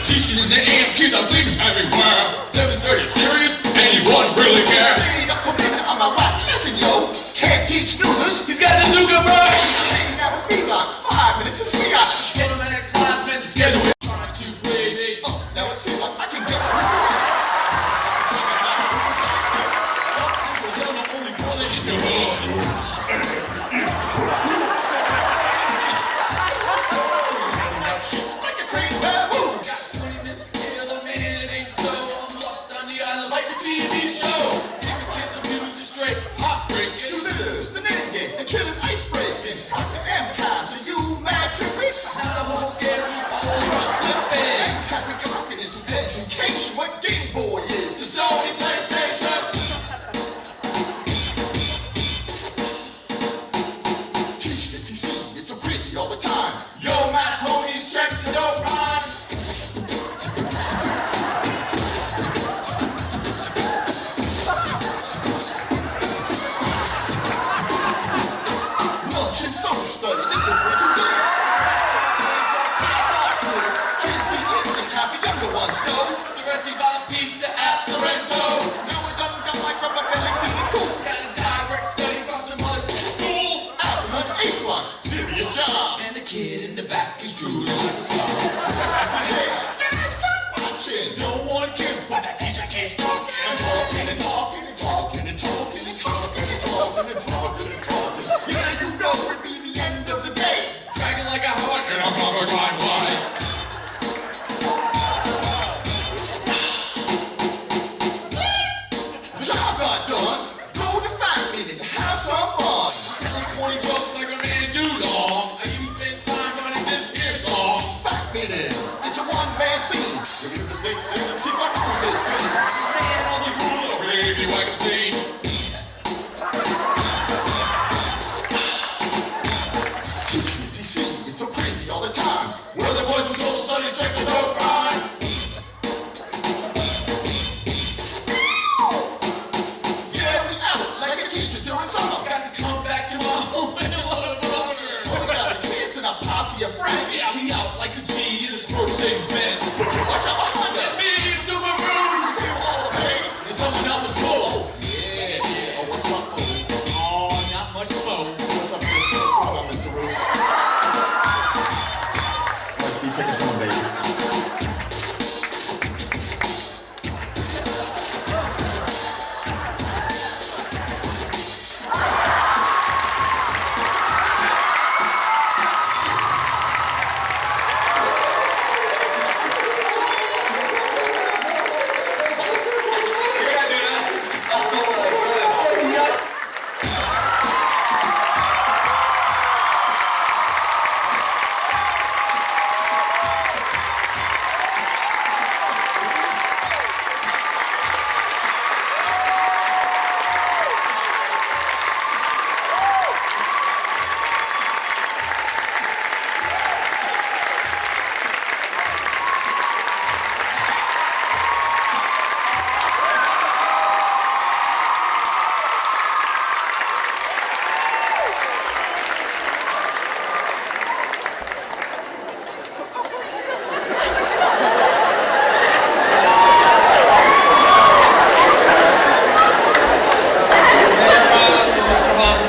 Teaching in the AM, kids are sleeping everywhere. 7:30 serious? Anyone really care? Stay up till midnight on my watch. Listen, yo, can't teach snoozers. He's got the Zuckerberg. Hanging out with me like 5 minutes and sweet. Go to my next class, man. The schedule is trying to play me. Oh, now it seems like I can get you. I'm the only brother in the world. Like a train taboo. Got 20 minutes to kill a man. your mind wide. The job's not done. Go to fact meeting. Have some fun. Telling corny jokes like a man do long. I used to spend time running this here song. Fact meeting. It's a one-man scene. Review the state standards. Keep our noses clean. Man, all these rules are really like obscene. CCHS, it's so crazy all the time. We're the boys from social studies, check the note rhyme. Yeah, we out like a teacher during summer. Got to come back to my home and what a brother. What about the kids and a posse of friends? Yeah, we out like a G in his Mercedes Benz. Watch out behind us. Me, Subaru. You see all the pain? And someone else's cool. Yeah, yeah. Oh, what's up, fool? Oh, not much foe. What's up, Chris? What's going on, Mr. Roos? Let's see, take us home, baby.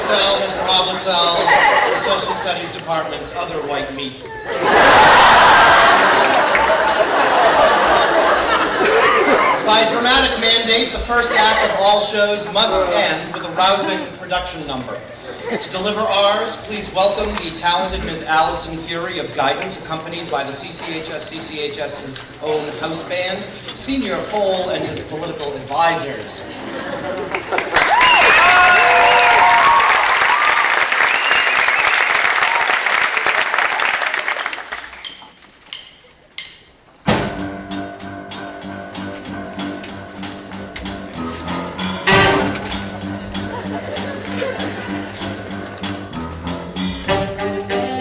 Mr. Hobletell, the Social Studies Department's other white meat. By dramatic mandate, the first act of all shows must end with a rousing production number. To deliver ours, please welcome the talented Ms. Allison Fury of Guidance, accompanied by the CCHS's own house band, Senior Cole, and his political advisors.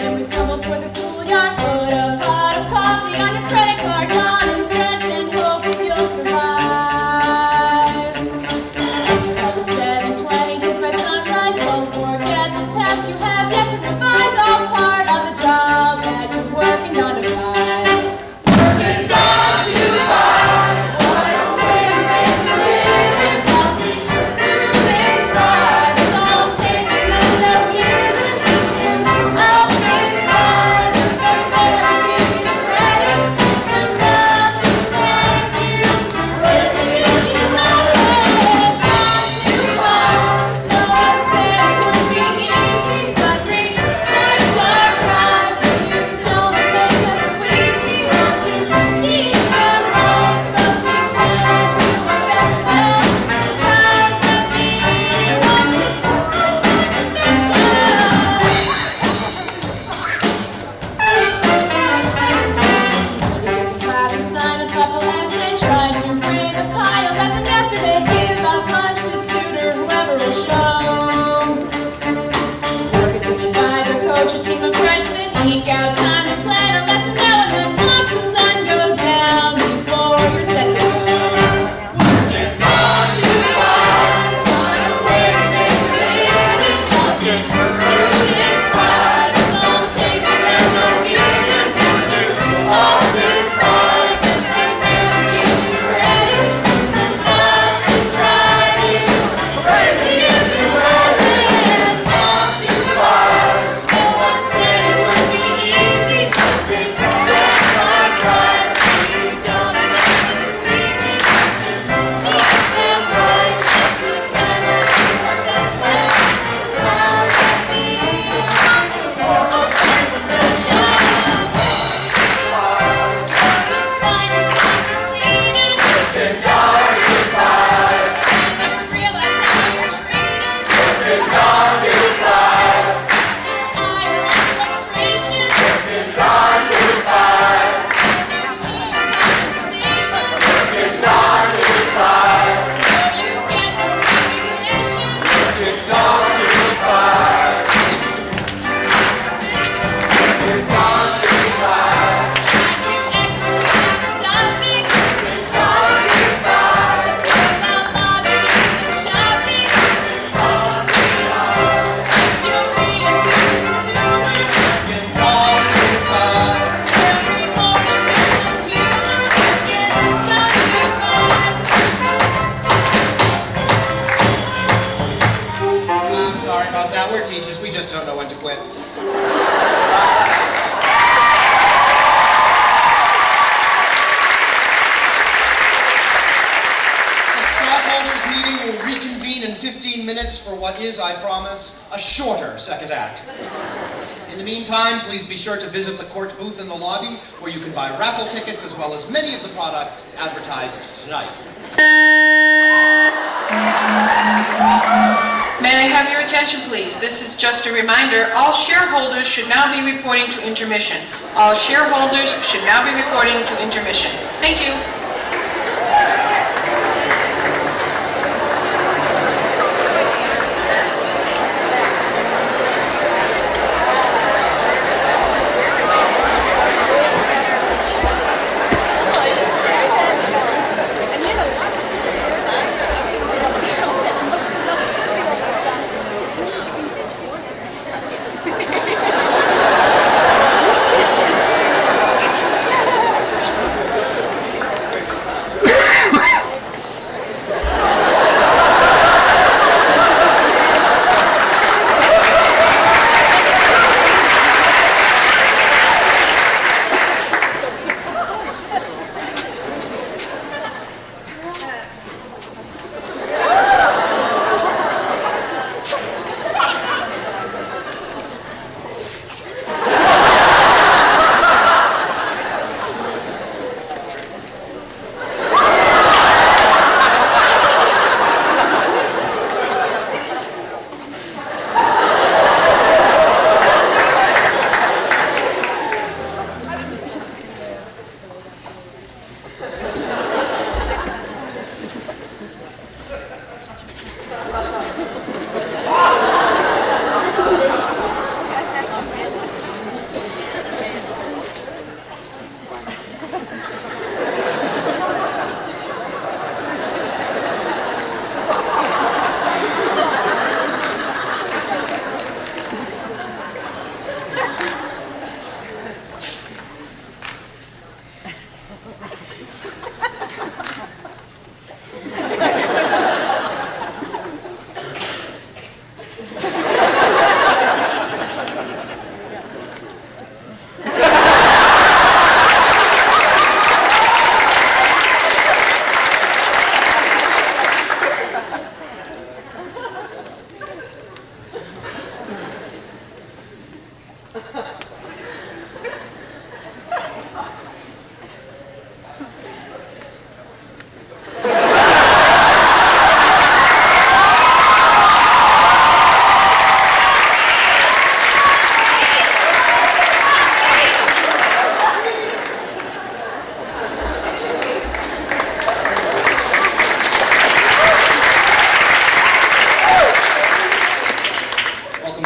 And we stumbled for the schoolyard, put a pot of coffee on your credit card, yawn and stretch and hope you'll survive. is, I promise, a shorter second act. In the meantime, please be sure to visit the court booth in the lobby where you can buy raffle tickets as well as many of the products advertised tonight. May I have your attention, please? This is just a reminder. All shareholders should now be reporting to intermission. All shareholders should now be reporting to intermission. Thank you.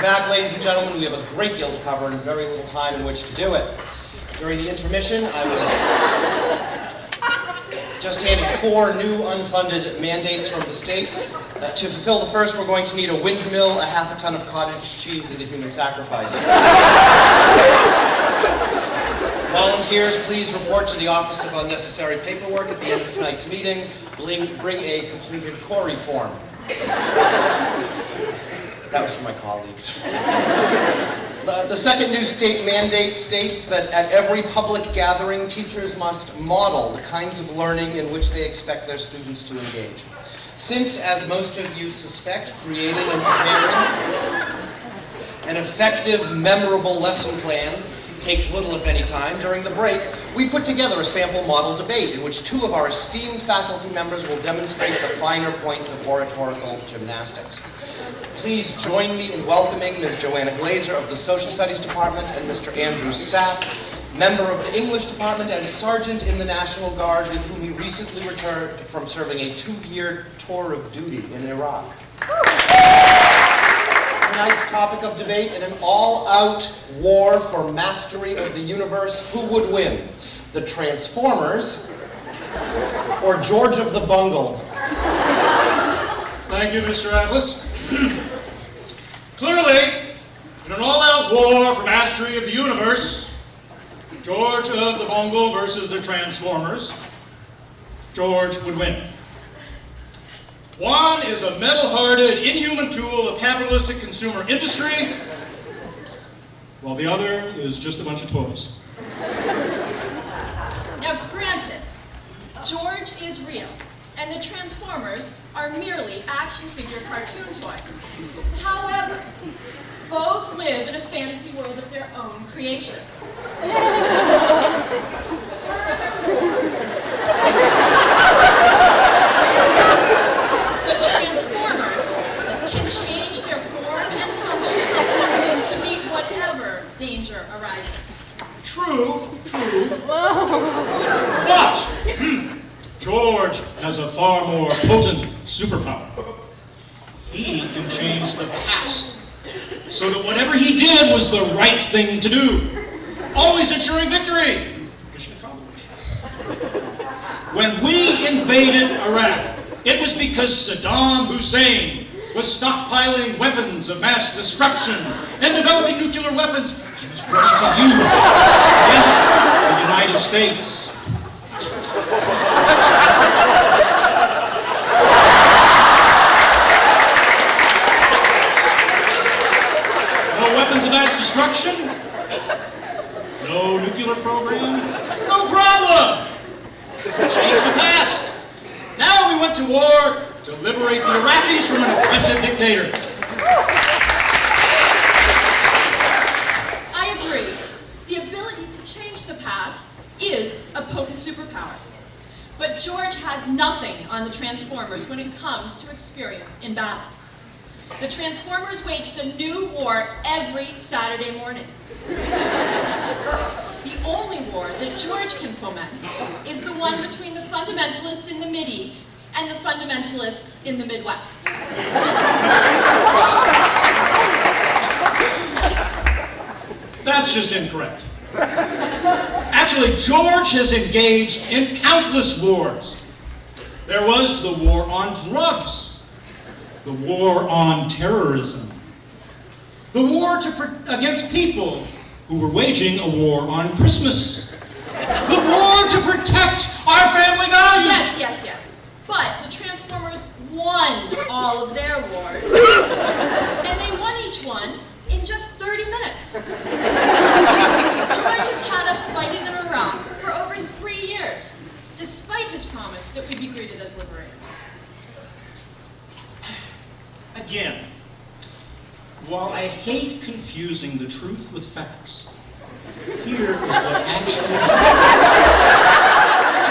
Back, ladies and gentlemen, we have a great deal to cover and very little time in which to do it. During the intermission, I was just handed 4 new unfunded mandates from the state. To fulfill the first, we're going to need a windmill, a half a ton of cottage cheese, and a human sacrifice. Volunteers, please report to the Office of Unnecessary Paperwork at the end of tonight's meeting. Bring a completed Corey form. That was for my colleagues. The second new state mandate states that at every public gathering, teachers must model the kinds of learning in which they expect their students to engage. Since, as most of you suspect, creating and preparing an effective, memorable lesson plan takes little, if any, time, during the break, we put together a sample model debate in which 2 of our esteemed faculty members will demonstrate the finer points of oratorical gymnastics. Please join me in welcoming Ms. Joanna Glazer of the Social Studies Department and Mr. Andrew Sapp, member of the English Department and Sergeant in the National Guard, with whom he recently returned from serving a 2-year tour of duty in Iraq. Tonight's topic of debate: in an all-out war for mastery of the universe, who would win? The Transformers or George of the Bungle? Thank you, Mr. Atlas. Clearly, in an all-out war for mastery of the universe, George of the Bungle versus the Transformers, George would win. One is a metal-hearted, inhuman tool of capitalistic consumer industry, while the other is just a bunch of toys. Now, granted, George is real, and the Transformers are merely action figure cartoon toys. However, both live in a fantasy world of their own creation. The Transformers can change their form and function to meet whatever danger arises. True. But George has a far more potent superpower. He can change the past so that whatever he did was the right thing to do, always ensuring victory. Mission accomplished. When we invaded Iraq, it was because Saddam Hussein was stockpiling weapons of mass destruction and developing nuclear weapons he was ready to use against the United States. No weapons of mass destruction? No nuclear program? No problem! Change the past. Now we went to war to liberate the Iraqis from an oppressive dictator. I agree. The ability to change the past is a potent superpower. But George has nothing on the Transformers when it comes to experience in battle. The Transformers waged a new war every Saturday morning. The only war that George can foment is the one between the fundamentalists in the Mideast and the fundamentalists in the Midwest. That's just incorrect. Actually, George has engaged in countless wars. There was the war on drugs, the war on terrorism, the war against people who were waging a war on Christmas, the war to protect our family values. Yes. But the Transformers won all of their wars, and they won each one in just 30 minutes. George has had us fighting in Iraq for over 3 years, despite his promise that we'd be greeted as liberators. Again, while I hate confusing the truth with facts, here is what actually happened.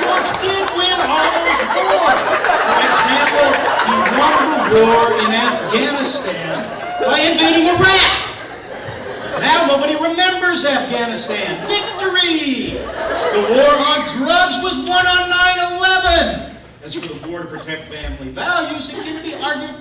George did win all those wars. For example, he won the war in Afghanistan by invading Iraq. Now nobody remembers Afghanistan. Victory! The war on drugs was won on 9/11. As for the war to protect family values, it can be argued.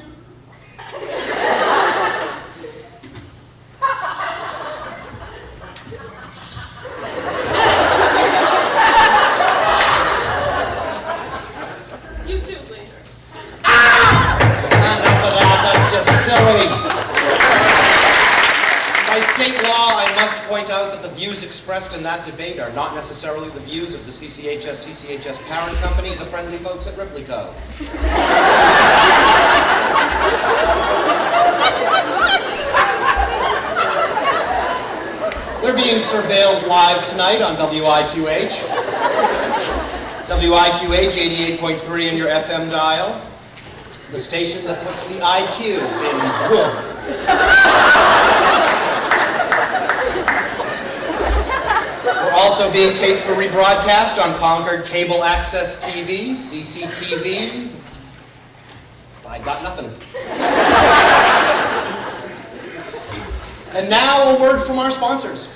You too, Blazer. Enough of that, that's just silly. By state law, I must point out that the views expressed in that debate are not necessarily the views of the CCHS parent company, the friendly folks at Ripley Co. We're being surveilled live tonight on WIQH. WIQH 88.3 in your FM dial. The station that puts the IQ in wood. We're also being taped for rebroadcast on Concord Cable Access TV, CCTV. I got nothing. And now a word from our sponsors.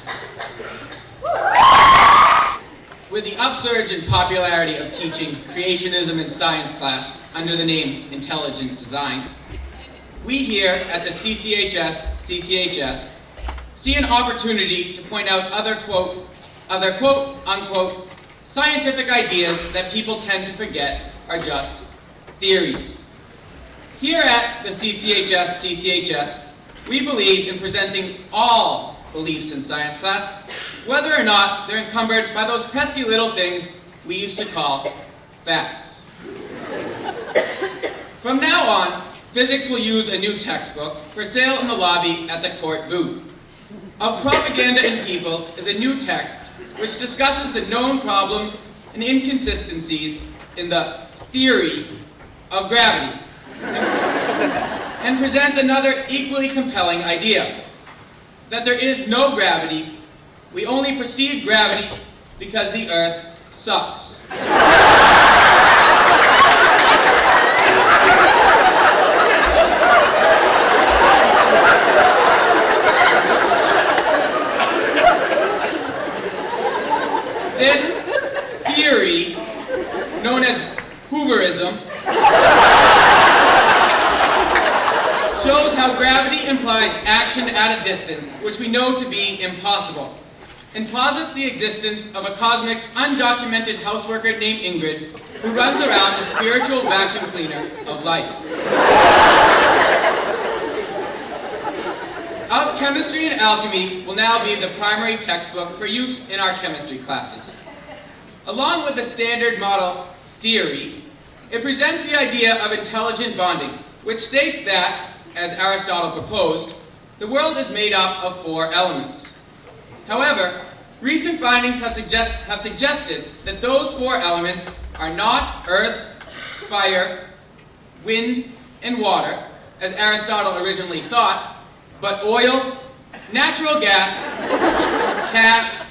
With the upsurge in popularity of teaching creationism in science class under the name Intelligent Design, we here at the CCHS see an opportunity to point out other quote, unquote, scientific ideas that people tend to forget are just theories. Here at the CCHS, we believe in presenting all beliefs in science class, whether or not they're encumbered by those pesky little things we used to call facts. From now on, physics will use a new textbook for sale in the lobby at the court booth. Of Propaganda and People is a new text which discusses the known problems and inconsistencies in the theory of gravity and presents another equally compelling idea, that there is no gravity. We only perceive gravity because the Earth sucks. This theory, known as Hooverism, shows how gravity implies action at a distance, which we know to be impossible, and posits the existence of a cosmic, undocumented houseworker named Ingrid, who runs around the spiritual vacuum cleaner of life. Of Chemistry and Alchemy will now be the primary textbook for use in our chemistry classes. Along with the standard model theory, it presents the idea of intelligent bonding, which states that, as Aristotle proposed, the world is made up of 4 elements. However, recent findings have suggested that those 4 elements are not earth, fire, wind, and water, as Aristotle originally thought, but oil, natural gas, cash,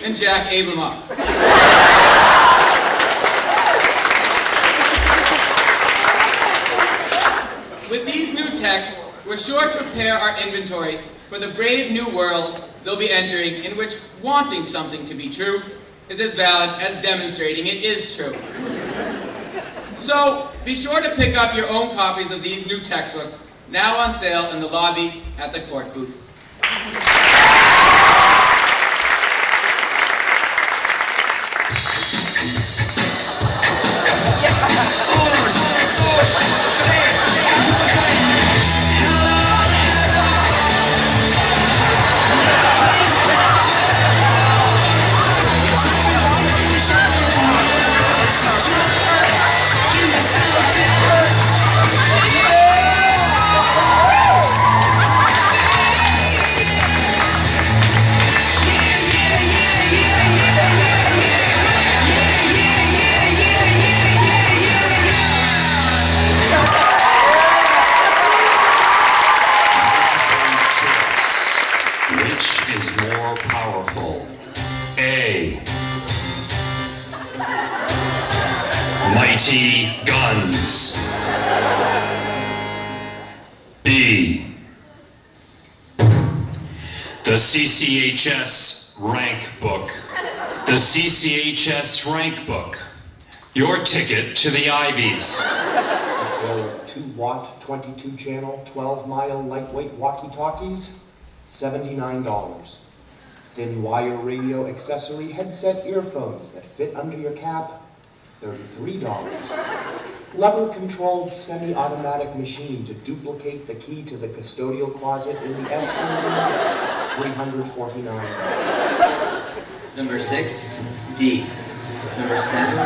and Jack Abramoff. With these new texts, we're sure to prepare our inventory for the brave new world they'll be entering, in which wanting something to be true is as valid as demonstrating it is true. So, be sure to pick up your own copies of these new textbooks, now on sale in the lobby at the court booth. Mighty guns. B. The CCHS rank book. The CCHS rank book. Your ticket to the Ivies. A pair of 2-watt, 22-channel, 12-mile lightweight walkie-talkies, $79. Thin wire radio accessory headset earphones that fit under your cap, $33. Lever-controlled semi-automatic machine to duplicate the key to the custodial closet in the S building, $349. Number 6, D. Number 7, A.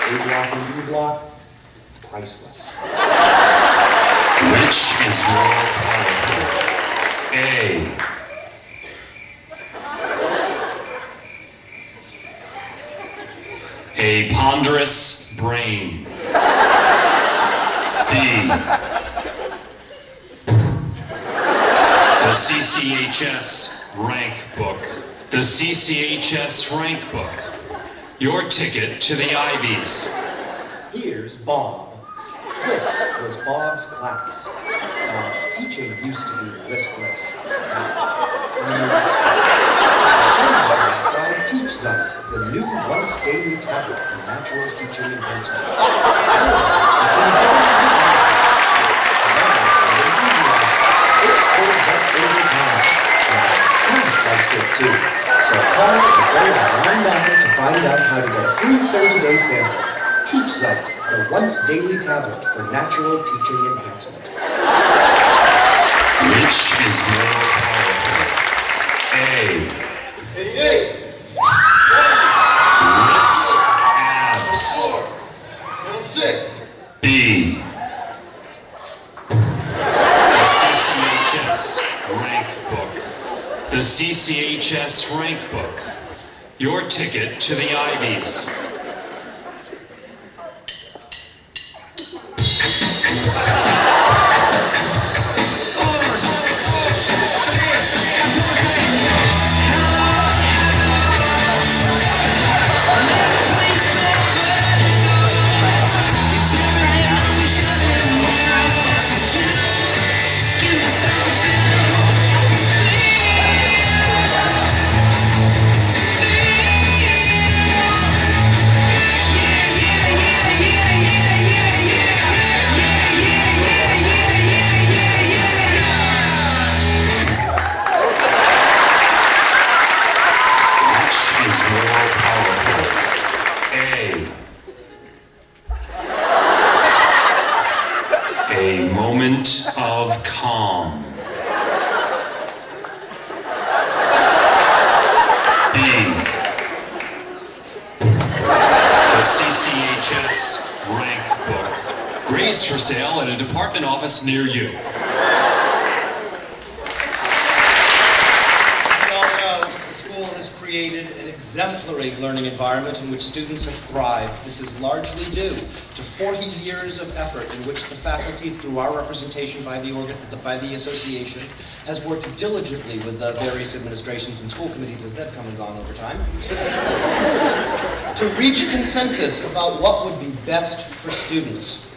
A-block and D-block, priceless. Which is more powerful? A. A ponderous brain. B. The CCHS rank book. The CCHS rank book. Your ticket to the Ivies. Here's Bob. This was Bob's class. Bob's teaching used to be listless. Then Bob tried TeachZite, the new once-daily tablet for natural teaching enhancement. Bob's teaching it smells unusual. It holds up over time. Class likes it too. So call or go online now to find out how to get a free 30-day sample. TeachZite, the once-daily tablet for natural teaching enhancement. Which is more powerful? A. Lips, abs. 6. B. The CCHS rank CCHS Rank Book, your ticket to the Ivies. A moment of calm. B. The CCHS Rank Book. Grades for sale at a department office near you. Created an exemplary learning environment in which students have thrived. This is largely due to 40 years of effort in which the faculty, through our representation by the association, has worked diligently with the various administrations and school committees as they've come and gone over time, to reach a consensus about what would be best for students.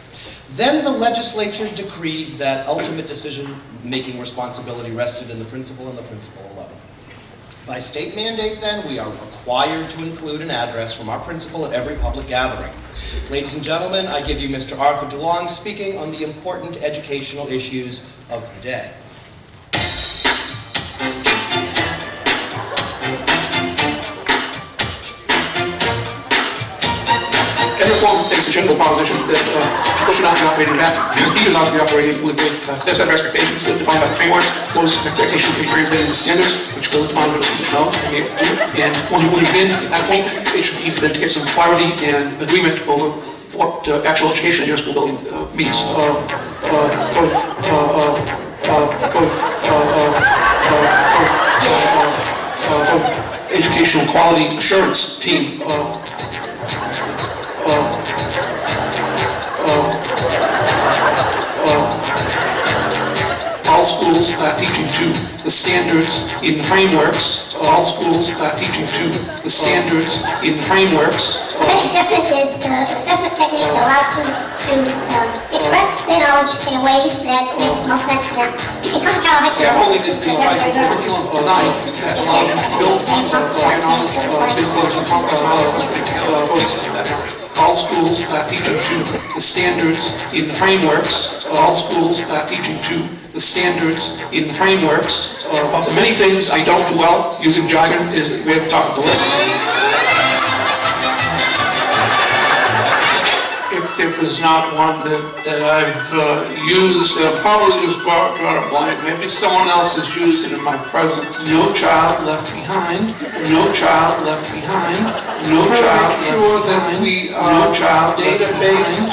Then the legislature decreed that ultimate decision-making responsibility rested in the principal and the principal alone. By state mandate, then, we are required to include an address from our principal at every public gathering. Ladies and gentlemen, I give you Mr. Arthur DeLong speaking on the important educational issues of the day. Every reform takes a general proposition that people should not be operating in vacuum. Leaders ought to be operating with clear set of expectations that are defined by the frameworks. Those expectations can be translated into standards, which will define what a student should know and be able to do. And when you begin at that point, it should be easy then to get some clarity and agreement over what actual education in your school building means. Educational quality assurance team. All schools teaching to the standards in the frameworks. All schools teaching to the standards in the frameworks. Assessment is an assessment technique that allows students to express their knowledge in a way that makes most sense to them. In Cook County High School, Follies is the curriculum design that allows you to build on prior knowledge, all schools teaching to the standards in the frameworks. All schools teaching to the standards in the frameworks. Of the many things I don't do well, using jargon is way at the top of the list. If there was not one that I've used, probably just draw a blank. Maybe someone else has used it in my presence. No child left behind. No child left behind. No child left behind. We are no child database,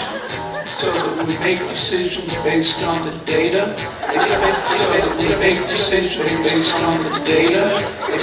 so that we make decisions based on the data. Database decisions based on the data.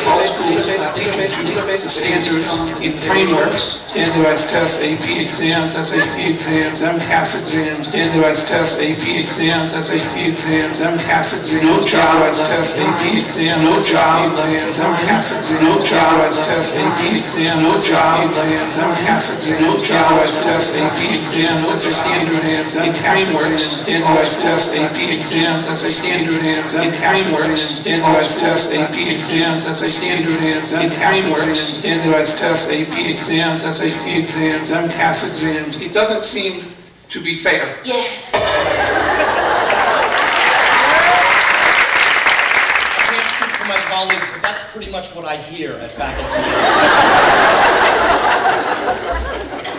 All schools teaching to the standards in frameworks. Standardized tests, AP exams, SAT exams, MCAS exams. Standardized tests, AP exams, SAT exams, MCAS exams. No childized tests, AP exams. No child exams, MCAS exams. No childized tests, AP exams. No child exams, MCAS exams. No childized tests, AP exams. That's a standard in frameworks. Standardized tests, AP exams. That's a standard in frameworks. Standardized tests, AP exams. That's a standard in frameworks. Standardized tests, AP exams. That's SAT exams, MCAS exams. It doesn't seem to be fair. Yeah. I can't speak for my colleagues, but that's pretty much what I hear at faculty meetings.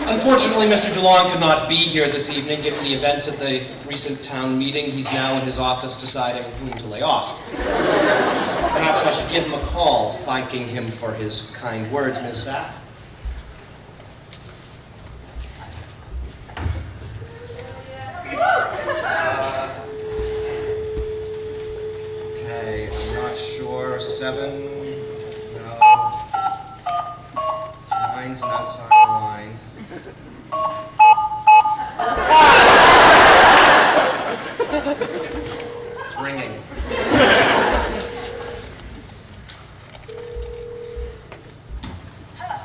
Unfortunately, Mr. DeLong could not be here this evening given the events at the recent town meeting. He's now in his office deciding whom to lay off. Perhaps I should give him a call, thanking him for his kind words, Ms. Sapp. Okay, I'm not sure. 7, no. 9's an outside line. It's ringing. Hello.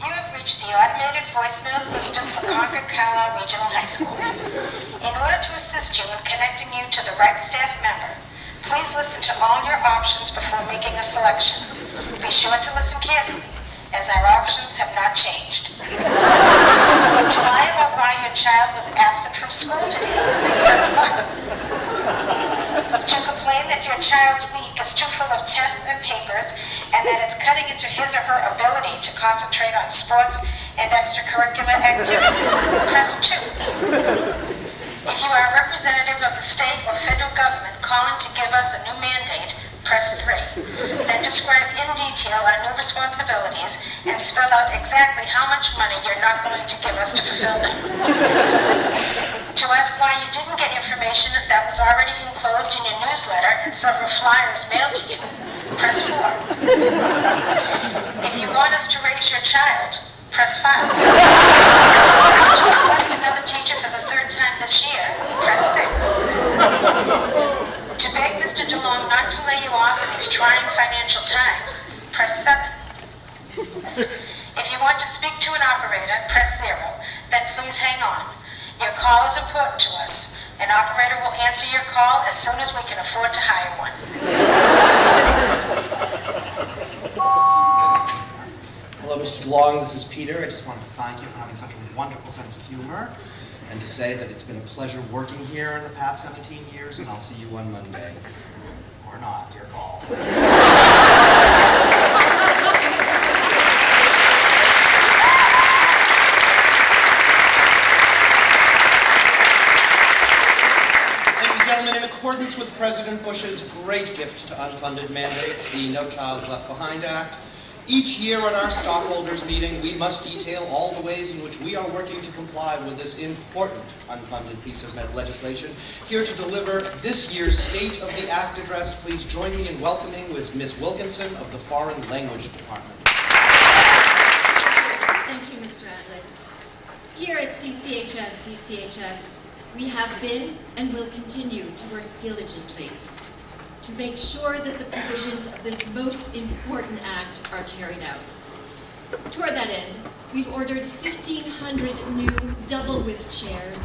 You have reached the automated voicemail system for Concord Carlisle Regional High School. In order to assist you in connecting you to the right staff member, please listen to all your options before making a selection. Be sure to listen carefully, as our options have not changed. To lie about why your child was absent from school today, press 1. To complain that your child's week is too full of tests and papers and that it's cutting into his or her ability to concentrate on sports and extracurricular activities, press 2. If you are a representative of the state or federal government calling to give us a new mandate, press 3. Then describe in detail our new responsibilities and spell out exactly how much money you're not going to give us to fulfill them. To ask why you didn't get information that was already enclosed in your newsletter and several flyers mailed to you, press 4. If you want us to raise your child, press 5. To request another teacher for the 3rd time this year, press 6. To beg Mr. DeLong not to lay you off in these trying financial times, press 7. If you want to speak to an operator, press 0. Then please hang on. Your call is important to us. An operator will answer your call as soon as we can afford to hire one. Hello, Mr. DeLong. This is Peter. I just wanted to thank you for having such a wonderful sense of humor and to say that it's been a pleasure working here in the past 17 years, and I'll see you on Monday. Or not, your call. In accordance with President Bush's great gift to unfunded mandates, the No Child's Left Behind Act, each year at our stockholders meeting, we must detail all the ways in which we are working to comply with this important unfunded piece of legislation. Here to deliver this year's State of the Act address, please join me in welcoming Ms. Wilkinson of the Foreign Language Department. Thank you, Mr. Atlas. Here at CCHS, we have been and will continue to work diligently to make sure that the provisions of this most important act are carried out. Toward that end, we've ordered 1,500 new double-width chairs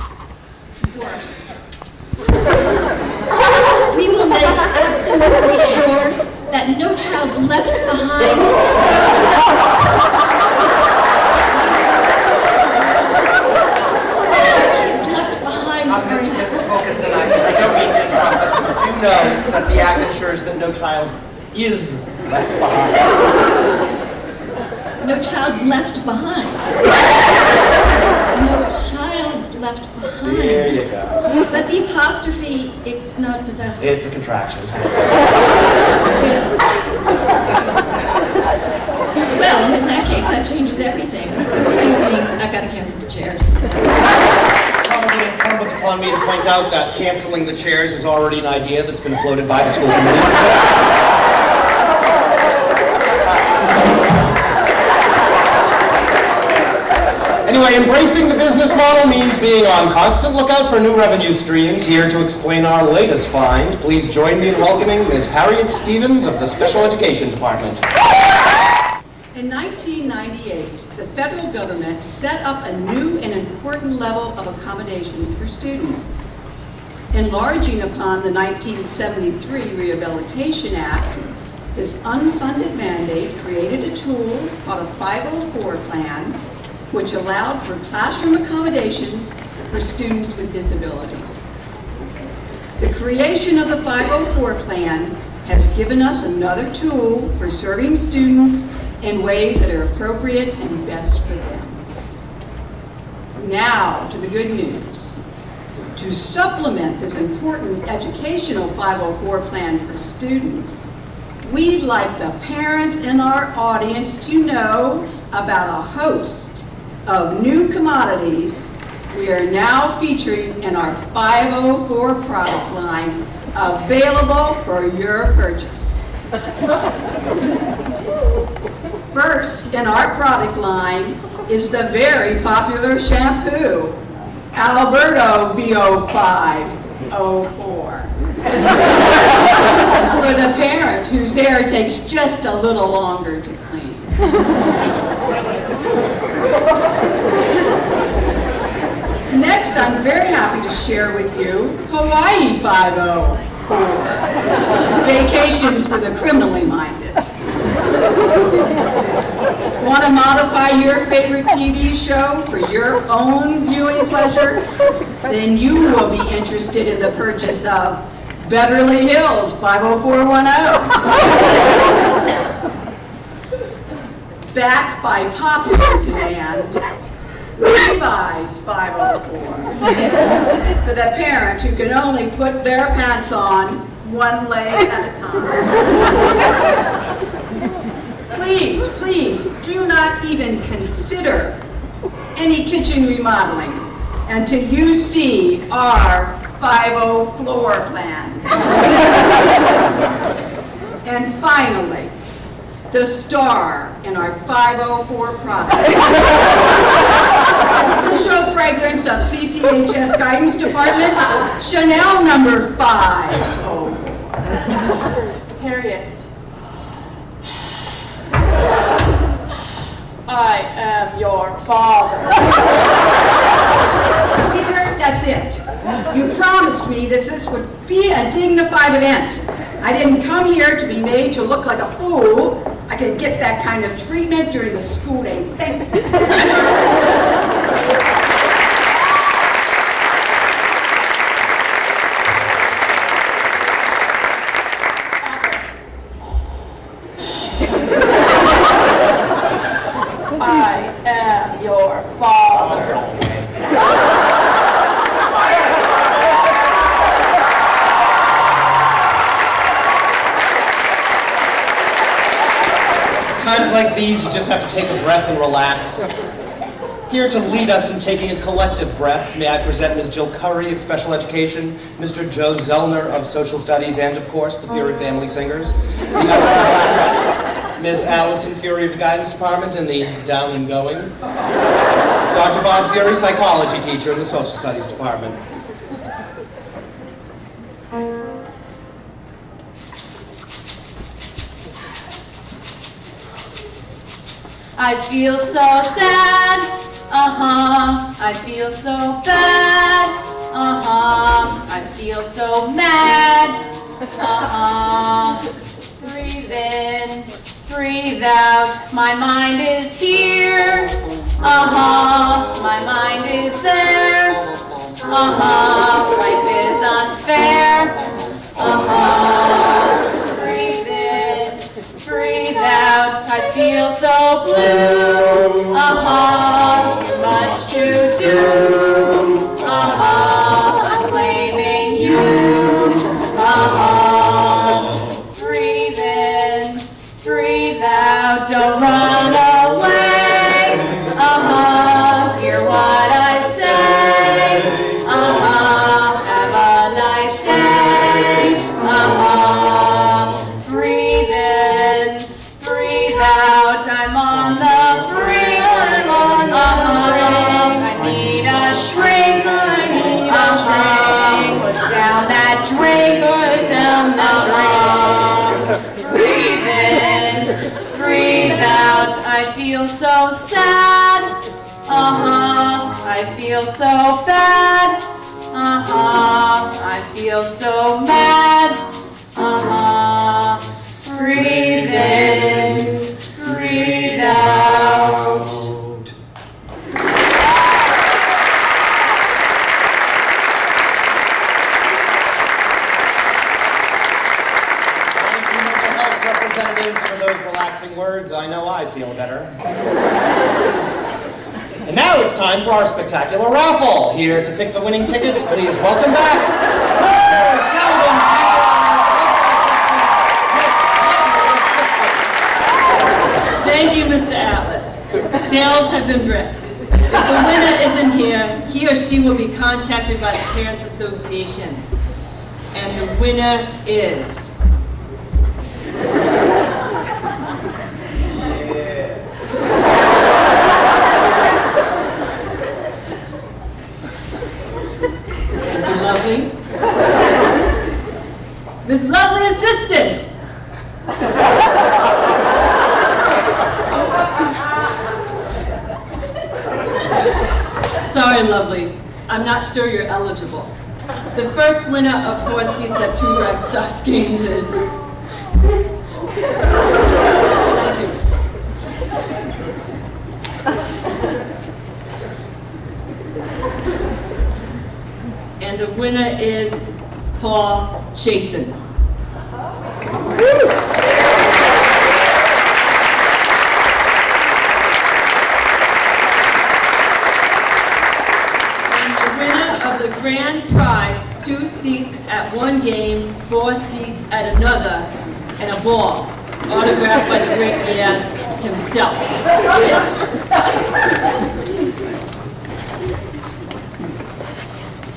for our students. We will make absolutely sure that no child's left behind. Mrs. Wilkinson, I don't mean to interrupt, but you know that the Act ensures that no child is left behind. No child's left behind. No child's left behind. There you go. But the apostrophe, it's not possessive. It's a contraction. Well, in that case, that changes everything. Excuse me, I've got to cancel the chairs. Probably incumbent upon me to point out that canceling the chairs is already an idea that's been floated by the school committee. Anyway, embracing the business model means being on constant lookout for new revenue streams. Here to explain our latest find, please join me in welcoming Ms. Harriet Stevens of the Special Education Department. In 1998, the federal government set up a new and important level of accommodations for students. Enlarging upon the 1973 Rehabilitation Act, this unfunded mandate created a tool called a 504 plan, which allowed for classroom accommodations for students with disabilities. The creation of the 504 plan has given us another tool for serving students in ways that are appropriate and best for them. Now to the good news. To supplement this important educational 504 plan for students, we'd like the parents in our audience to know about a host of new commodities we are now featuring in our 504 product line available for your purchase. First in our product line is the very popular shampoo, Alberto VO504. For the parent whose hair takes just a little longer to clean. Next, I'm very happy to share with you Hawaii 504, vacations for the criminally minded. Want to modify your favorite TV show for your own viewing pleasure? Then you will be interested in the purchase of Beverly Hills 50410. Backed by popular demand, Levi's 504. For the parent who can only put their pants on one leg at a time. Please, please, do not even consider any kitchen remodeling until you see our 50 floor plans. And finally, the star in our 504 product. The show fragrance of CCHS Guidance Department, Chanel number 504. Harriet. I am your father. Peter, that's it. You promised me this would be a dignified event. I didn't come here to be made to look like a fool. I can get that kind of treatment during the school day. Thank you. I am your father. Times like these, you just have to take a breath and relax. Here to lead us in taking a collective breath, may I present Ms. Jill Curry of Special Education, Mr. Joe Zellner of Social Studies, and of course, the Fury Family Singers. Ms. Allison Fury of the Guidance Department and the Down and Going. Dr. Bob Fury, Psychology teacher in the Social Studies Department. I feel so sad, I feel so bad, I feel so mad, breathe in, breathe out, my mind is here, my mind is there, life is unfair, breathe in, breathe out, I feel so blue, too much to do, I'm blaming you, breathe in, breathe out, don't run away, hear what I say, have a nice day, breathe in, breathe out, I'm on the brink, I need a shrink, put down that drink, put down that drink, breathe in, breathe out, I feel so sad, I feel so bad, I feel so mad, breathe in, breathe out. Thank you, mental health representatives, for those relaxing words. I know I feel better. And now it's time for our spectacular raffle. Here to pick the winning tickets, please welcome back Mr. Sheldon. Thank you, Mr. Atlas. Sales have been brisk. If the winner isn't here, he or she will be contacted by the Parents Association. And the winner is Thank you, lovely. Miss Lovely Assistant. Sorry, lovely. I'm not sure you're eligible. The first winner of 4 seats at 2 Red Sox games is... What did I do? And the winner is Paul Chasen. The grand prize, 2 seats at 1 game, 4 seats at another, and a ball, autographed by the great Diaz himself. Yes.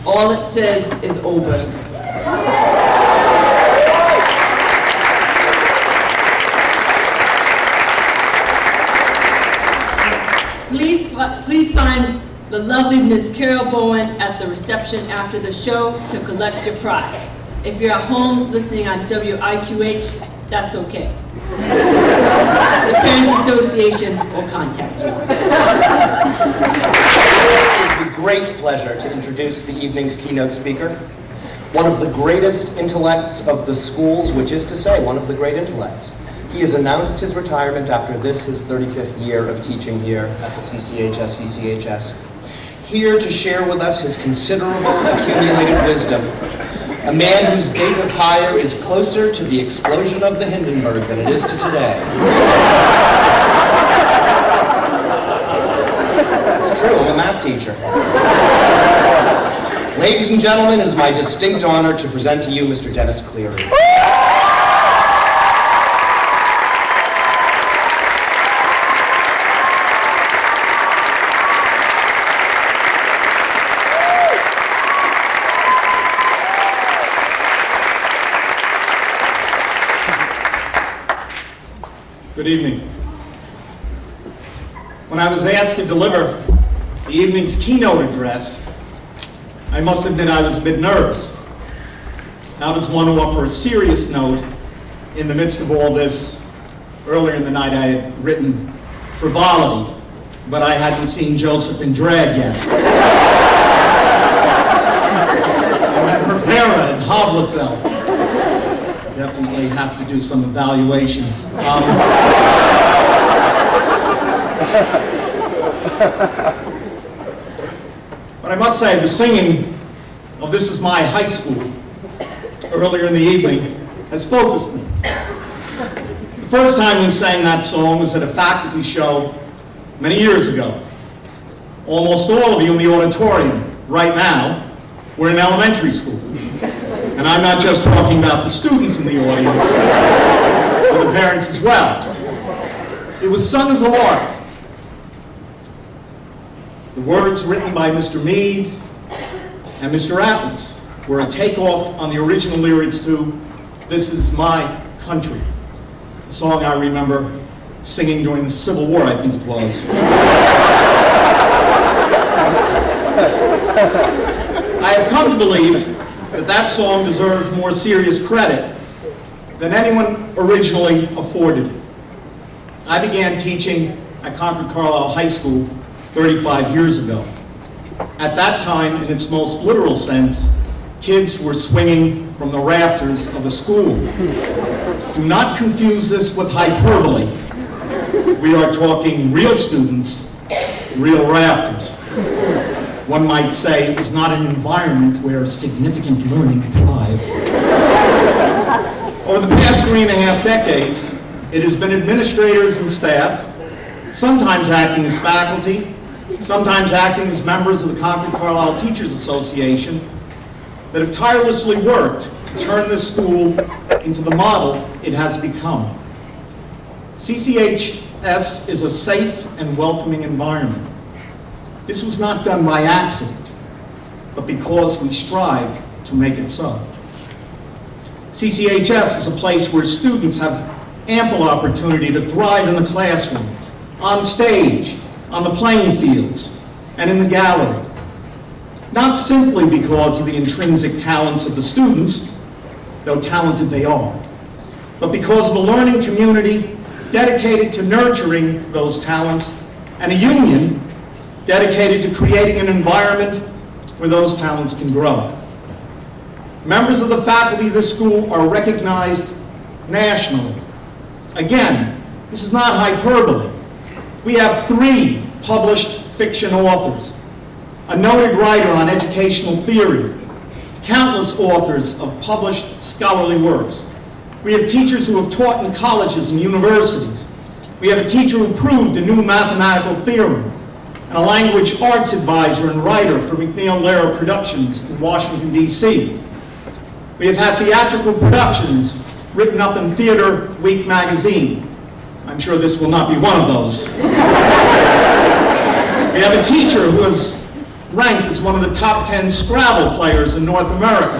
All it says is Oberg. Please find the lovely Miss Carol Bowen at the reception after the show to collect your prize. If you're at home listening on WIQH, that's okay. The Parents Association will contact you. It's a great pleasure to introduce the evening's keynote speaker, one of the greatest intellects of the schools, which is to say, one of the great intellects. He has announced his retirement after this, his 35th year of teaching here at the CCHS. Here to share with us his considerable accumulated wisdom, a man whose date of hire is closer to the explosion of the Hindenburg than it is to today. It's true, I'm a math teacher. Ladies and gentlemen, it is my distinct honor to present to you Mr. Dennis Cleary. Good evening. When I was asked to deliver the evening's keynote address, I must admit I was a bit nervous. How does one offer a serious note in the midst of all this? Earlier in the night I had written frivolity, but I hadn't seen Joseph in drag yet. And then Herrera and Hobletzel. Definitely have to do some evaluation. But I must say, the singing of This Is My High School earlier in the evening has focused me. The first time we sang that song was at a faculty show many years ago. Almost all of you in the auditorium right now were in elementary school. And I'm not just talking about the students in the audience, but the parents as well. It was sung as a lark. The words written by Mr. Mead and Mr. Atlas were a takeoff on the original lyrics to This Is My Country, a song I remember singing during the Civil War, I think it was. I have come to believe that song deserves more serious credit than anyone originally afforded it. I began teaching at Concord Carlisle High School 35 years ago. At that time, in its most literal sense, kids were swinging from the rafters of a school. Do not confuse this with hyperbole. We are talking real students, real rafters. One might say it was not an environment where significant learning thrived. Over the past 3.5 decades, it has been administrators and staff, sometimes acting as faculty, sometimes acting as members of the Concord Carlisle Teachers Association, that have tirelessly worked to turn this school into the model it has become. CCHS is a safe and welcoming environment. This was not done by accident, but because we strived to make it so. CCHS is a place where students have ample opportunity to thrive in the classroom, on stage, on the playing fields, and in the gallery. Not simply because of the intrinsic talents of the students, though talented they are, but because of a learning community dedicated to nurturing those talents and a union dedicated to creating an environment where those talents can grow. Members of the faculty of this school are recognized nationally. Again, this is not hyperbole. We have 3 published fiction authors, a noted writer on educational theory, countless authors of published scholarly works. We have teachers who have taught in colleges and universities. We have a teacher who proved a new mathematical theorem, and a language arts advisor and writer for McNeil Lehrer Productions in Washington, D.C. We have had theatrical productions written up in Theater Week magazine. I'm sure this will not be one of those. We have a teacher who is ranked as one of the top 10 Scrabble players in North America.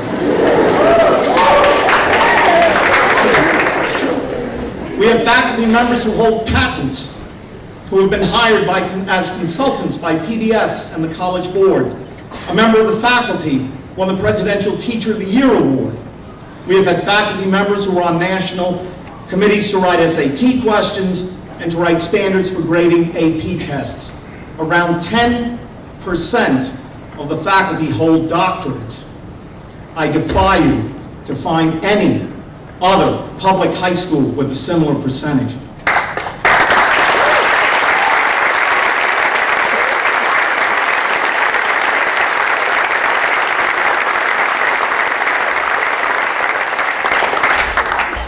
We have faculty members who hold patents, who have been hired as consultants by PBS and the College Board. A member of the faculty won the Presidential Teacher of the Year Award. We have had faculty members who are on national committees to write SAT questions and to write standards for grading AP tests. Around 10% of the faculty hold doctorates. I defy you to find any other public high school with a similar percentage.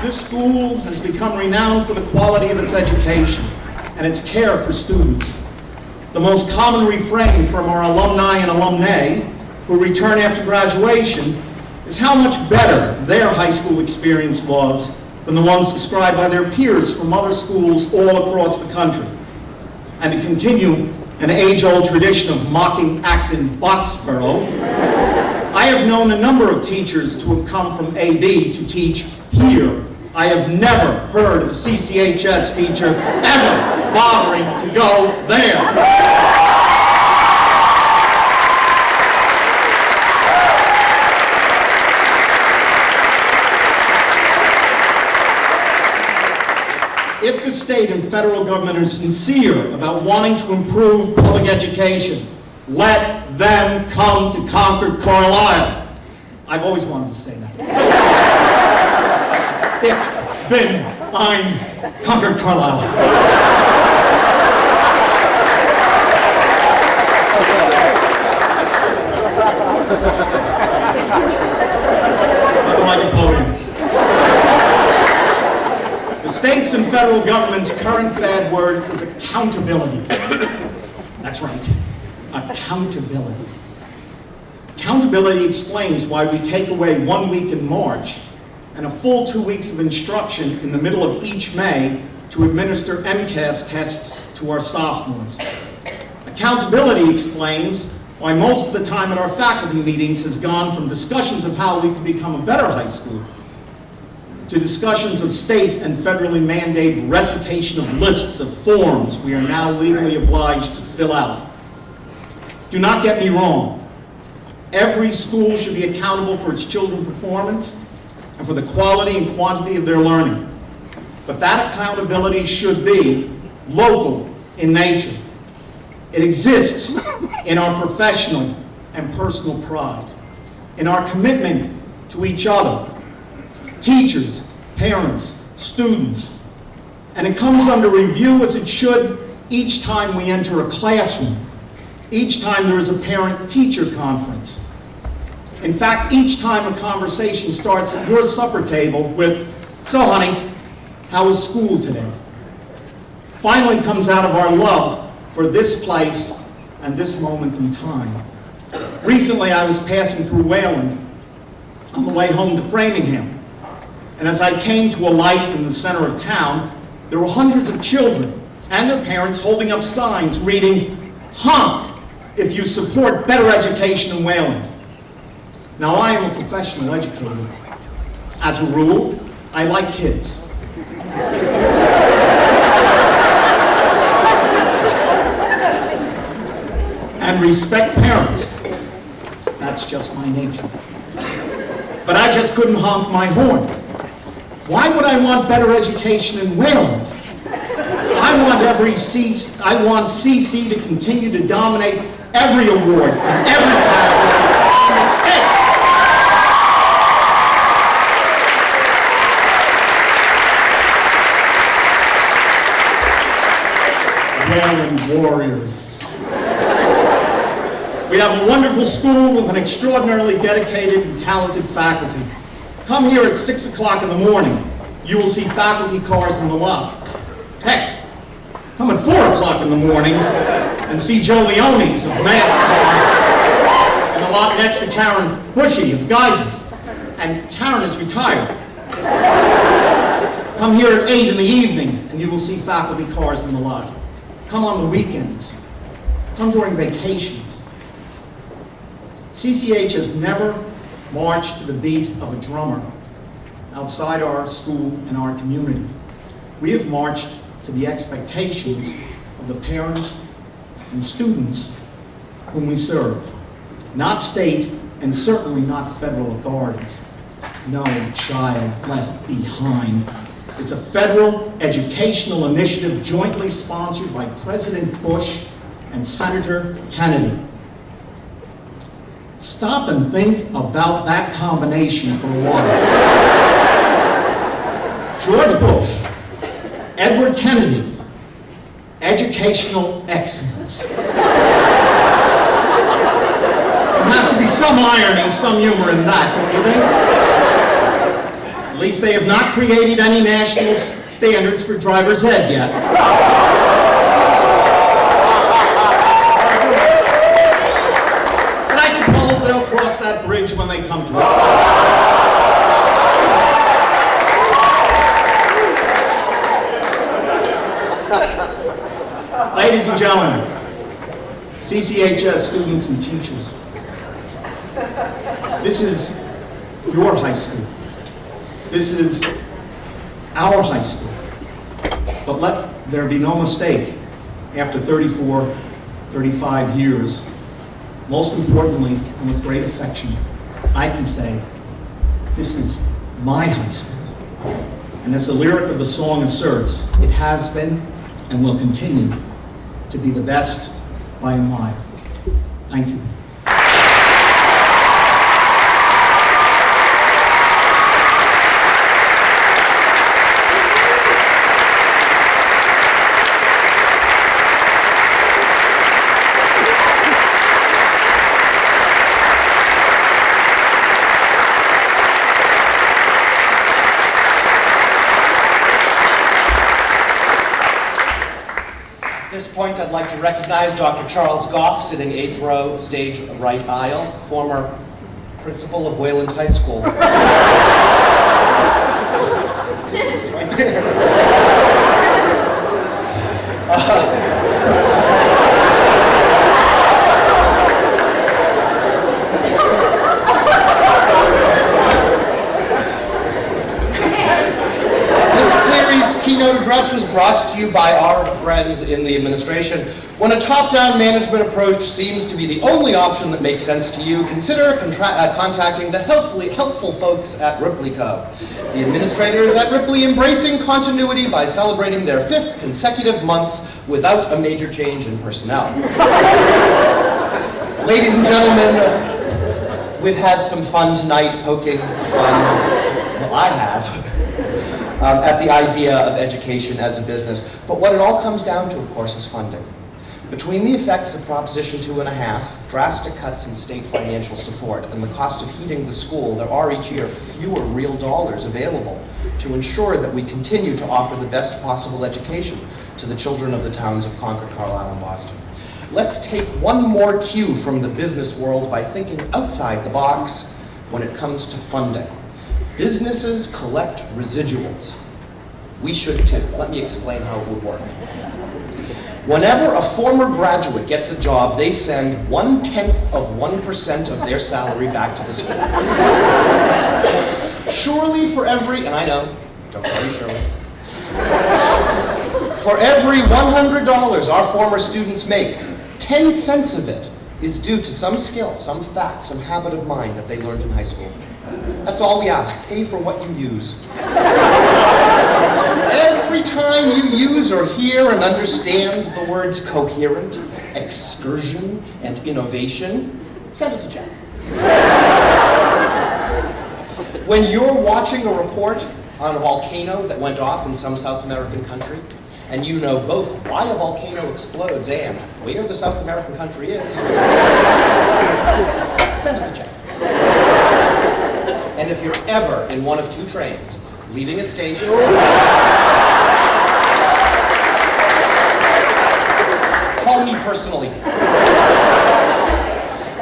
This school has become renowned for the quality of its education and its care for students. The most common refrain from our alumni and alumnae who return after graduation is how much better their high school experience was than the ones described by their peers from other schools all across the country. And to continue an age-old tradition of mocking Acton Boxborough, I have known a number of teachers to have come from AB to teach here. I have never heard of a CCHS teacher ever bothering to go there. If the state and federal government are sincere about wanting to improve public education, let them come to Concord, Carlisle. I've always wanted to say that. Ich bin ein Concord, Carlisle. Nothing like a podium. The states and federal government's current fad word is accountability. That's right, accountability. Accountability explains why we take away 1 week in March and a full 2 weeks of instruction in the middle of each May to administer MCAS tests to our sophomores. Accountability explains why most of the time at our faculty meetings has gone from discussions of how we can become a better high school to discussions of state and federally mandated recitation of lists of forms we are now legally obliged to fill out. Do not get me wrong. Every school should be accountable for its children's performance and for the quality and quantity of their learning. But that accountability should be local in nature. It exists in our professional and personal pride, in our commitment to each other, teachers, parents, students, and it comes under review as it should each time we enter a classroom, each time there is a parent-teacher conference. In fact, each time a conversation starts at your supper table with, "So honey, how was school today?" Finally comes out of our love for this place and this moment in time. Recently I was passing through Wayland on the way home to Framingham. And as I came to a light in the center of town, there were hundreds of children and their parents holding up signs reading, "Honk if you support better education in Wayland." Now, I am a professional educator, As a rule, I like kids. And respect parents. That's just my nature. But I just couldn't honk my horn. Why would I want better education in Wayland? I want CC to continue to dominate every award and every category in the state. Wayland Warriors. We have a wonderful school with an extraordinarily dedicated and talented faculty. Come here at 6 o'clock in the morning. You will see faculty cars in the lot. Heck, come at 4 o'clock in the morning and see Joe Leone's of Matt's car in the lot next to Karen Bushy of Guidance. And Karen is retired. Come here at 8 in the evening and you will see faculty cars in the lot. Come on the weekends. Come during vacations. CCH has never marched to the beat of a drummer outside our school and our community. We have marched to the expectations of the parents and students whom we serve, not state and certainly not federal authorities. No child left behind is a federal educational initiative jointly sponsored by President Bush and Senator Kennedy. Stop and think about that combination for a while. George Bush, Edward Kennedy, educational excellence. There has to be some irony, some humor in that, don't you think? At least they have not created any national standards for driver's ed yet. But I suppose they'll cross that bridge when they come to it. Ladies and gentlemen, CCHS students and teachers, this is your high school. This is our high school. But let there be no mistake, after 34, 35 years, most importantly, and with great affection, I can say, this is my high school. And as the lyric of the song asserts, it has been and will continue to be the best by a mile. Thank you. At this point, I'd like to recognize Dr. Charles Goff, sitting 8th row, stage right aisle, former principal of Wayland High School. Right there. Keynote address was brought to you by our friends in the administration. When a top-down management approach seems to be the only option that makes sense to you, consider contacting the helpful folks at Ripley Co. The administrators at Ripley embracing continuity by celebrating their 5th consecutive month without a major change in personnel. Ladies and gentlemen, we've had some fun tonight, poking fun. Well, I have. At the idea of education as a business. But what it all comes down to, of course, is funding. Between the effects of Proposition 2.5, drastic cuts in state financial support, and the cost of heating the school, there are each year fewer real dollars available to ensure that we continue to offer the best possible education to the children of the towns of Concord, Carlisle, and Boston. Let's take one more cue from the business world by thinking outside the box when it comes to funding. Businesses collect residuals. We should too. Let me explain how it would work. Whenever a former graduate gets a job, they send 1/10 of 1% of their salary back to the school. surely for every, and I know, don't call you Shirley, for every $100 our former students make, 10 cents of it is due to some skill, some fact, some habit of mind that they learned in high school. That's all we ask. Pay for what you use. Every time you use or hear and understand the words coherent, excursion, and innovation, send us a check. When you're watching a report on a volcano that went off in some South American country, and you know both why a volcano explodes and where the South American country is, send us a check. And if you're ever in one of two trains, leaving a station, call me personally.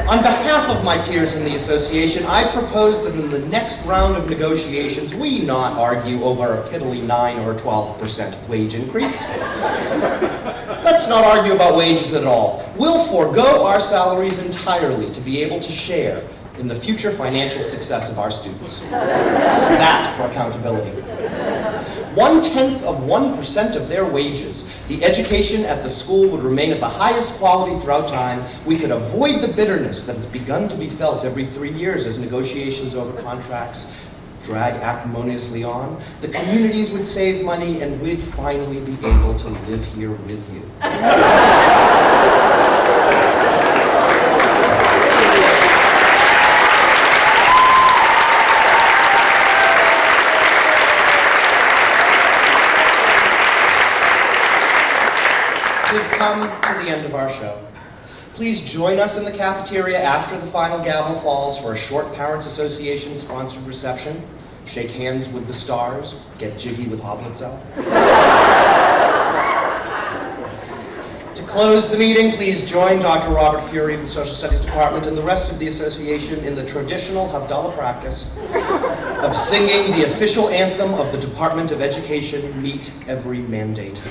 On behalf of my peers in the association, I propose that in the next round of negotiations, we not argue over a piddly 9 or 12% wage increase. Let's not argue about wages at all. We'll forego our salaries entirely to be able to share in the future financial success of our students. How's that for accountability? 0.1% of their wages, the education at the school would remain at the highest quality throughout time. We could avoid the bitterness that has begun to be felt every 3 years as negotiations over contracts drag acrimoniously on. The communities would save money, and we'd finally be able to live here with you. We've come to the end of our show. Please join us in the cafeteria after the final gavel falls for a short Parents Association sponsored reception. Shake hands with the stars, get jiggy with Hoblitzel. To close the meeting, please join Dr. Robert Fury of the Social Studies Department and the rest of the association in the traditional Havdalah practice of singing the official anthem of the Department of Education, Meet Every Mandate.